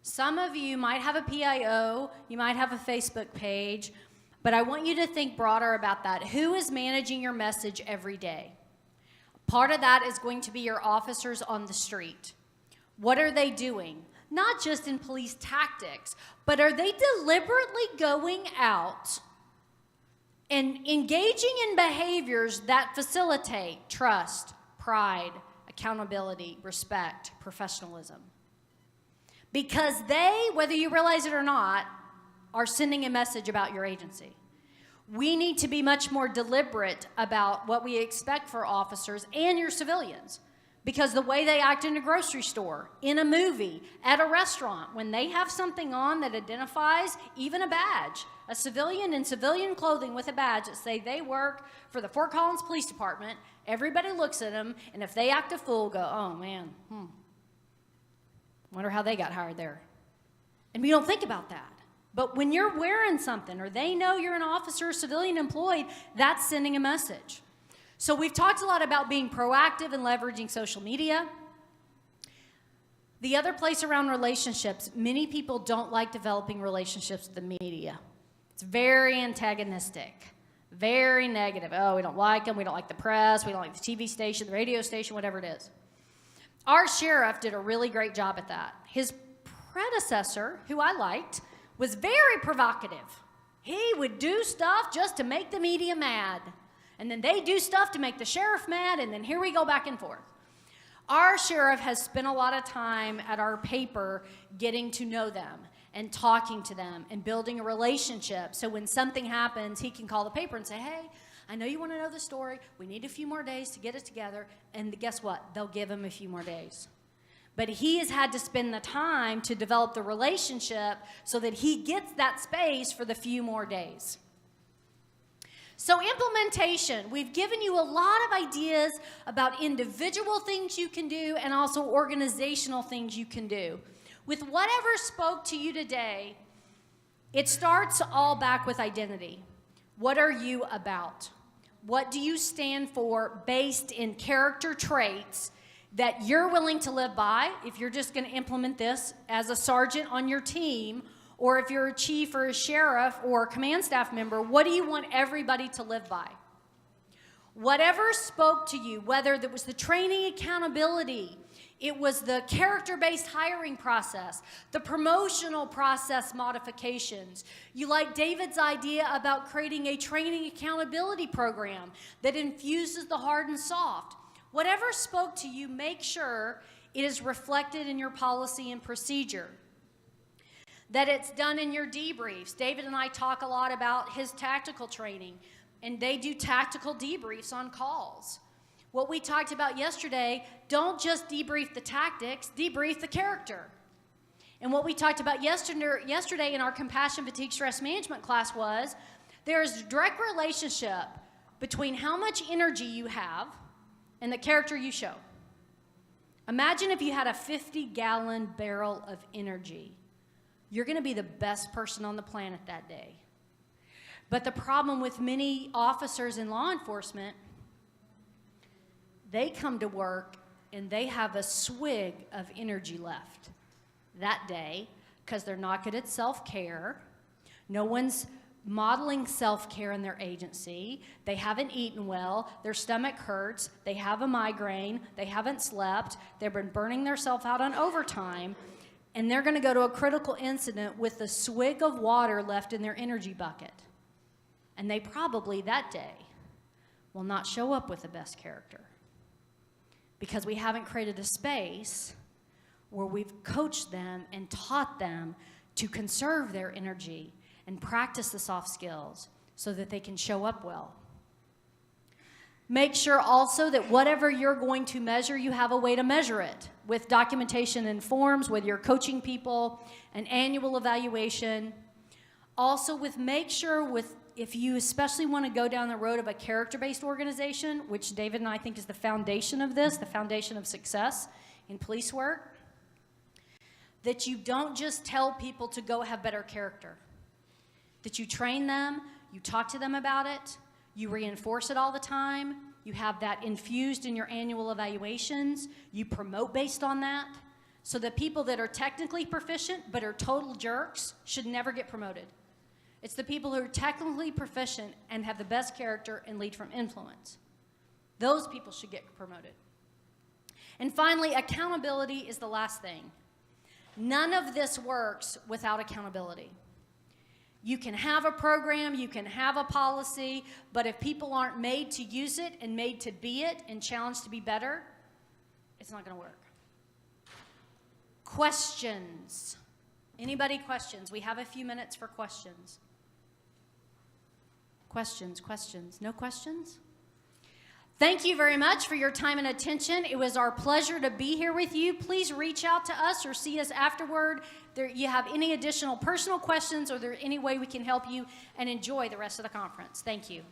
S1: Some of you might have a PIO, you might have a Facebook page, but I want you to think broader about that. Who is managing your message every day? Part of that is going to be your officers on the street. What are they doing? Not just in police tactics, but are they deliberately going out and engaging in behaviors that facilitate trust, pride, accountability, respect, professionalism? Because they, whether you realize it or not, are sending a message about your agency. We need to be much more deliberate about what we expect for officers and your civilians. Because the way they act in a grocery store, in a movie, at a restaurant, when they have something on that identifies even a badge, a civilian in civilian clothing with a badge that say they work for the Fort Collins Police Department, everybody looks at them, and if they act a fool, go, oh man, wonder how they got hired there. And we don't think about that. But when you're wearing something, or they know you're an officer or civilian employed, that's sending a message. So we've talked a lot about being proactive and leveraging social media. The other place around relationships, many people don't like developing relationships with the media. It's very antagonistic, very negative. Oh, we don't like them, we don't like the press, we don't like the TV station, the radio station, whatever it is. Our sheriff did a really great job at that. His predecessor, who I liked, was very provocative. He would do stuff just to make the media mad. And then they do stuff to make the sheriff mad, and then here we go back and forth. Our sheriff has spent a lot of time at our paper getting to know them and talking to them and building a relationship. So when something happens, he can call the paper and say, hey, I know you want to know the story. We need a few more days to get it together. And guess what? They'll give him a few more days. But he has had to spend the time to develop the relationship so that he gets that space for the few more days. So implementation, we've given you a lot of ideas about individual things you can do and also organizational things you can do. With whatever spoke to you today, it starts all back with identity. What are you about? What do you stand for based in character traits that you're willing to live by if you're just going to implement this as a sergeant on your team, or if you're a chief or a sheriff or a command staff member, what do you want everybody to live by? Whatever spoke to you, whether it was the training accountability, it was the character-based hiring process, the promotional process modifications. You like David's idea about creating a training accountability program that infuses the hard and soft. Whatever spoke to you, make sure it is reflected in your policy and procedure, that it's done in your debriefs. David and I talk a lot about his tactical training, and they do tactical debriefs on calls. What we talked about yesterday, don't just debrief the tactics, debrief the character. And what we talked about yesterday in our compassion, fatigue, stress management class was there's a direct relationship between how much energy you have and the character you show. Imagine if you had a 50-gallon barrel of energy. You're going to be the best person on the planet that day. But the problem with many officers in law enforcement, they come to work and they have a swig of energy left that day because they're not good at self-care. No one's modeling self-care in their agency. They haven't eaten well. Their stomach hurts. They have a migraine. They haven't slept. They've been burning themselves out on overtime. And they're going to go to a critical incident with a swig of water left in their energy bucket. And they probably that day will not show up with the best character because we haven't created a space where we've coached them and taught them to conserve their energy and practice the soft skills so that they can show up well. Make sure also that whatever you're going to measure, you have a way to measure it with documentation and forms, with your coaching people, an annual evaluation. Also make sure if you especially want to go down the road of a character-based organization, which David and I think is the foundation of this, the foundation of success in police work, that you don't just tell people to go have better character. That you train them, you talk to them about it, you reinforce it all the time, you have that infused in your annual evaluations, you promote based on that, so the people that are technically proficient but are total jerks should never get promoted. It's the people who are technically proficient and have the best character and lead from influence. Those people should get promoted. And finally, accountability is the last thing. None of this works without accountability. You can have a program, you can have a policy, but if people aren't made to use it and made to be it and challenged to be better, it's not going to work. Questions. Anybody questions? We have a few minutes for questions. Questions. No questions? Thank you very much for your time and attention. It was our pleasure to be here with you. Please reach out to us or see us afterward. If you have any additional personal questions or there any way we can help you, and enjoy the rest of the conference. Thank you.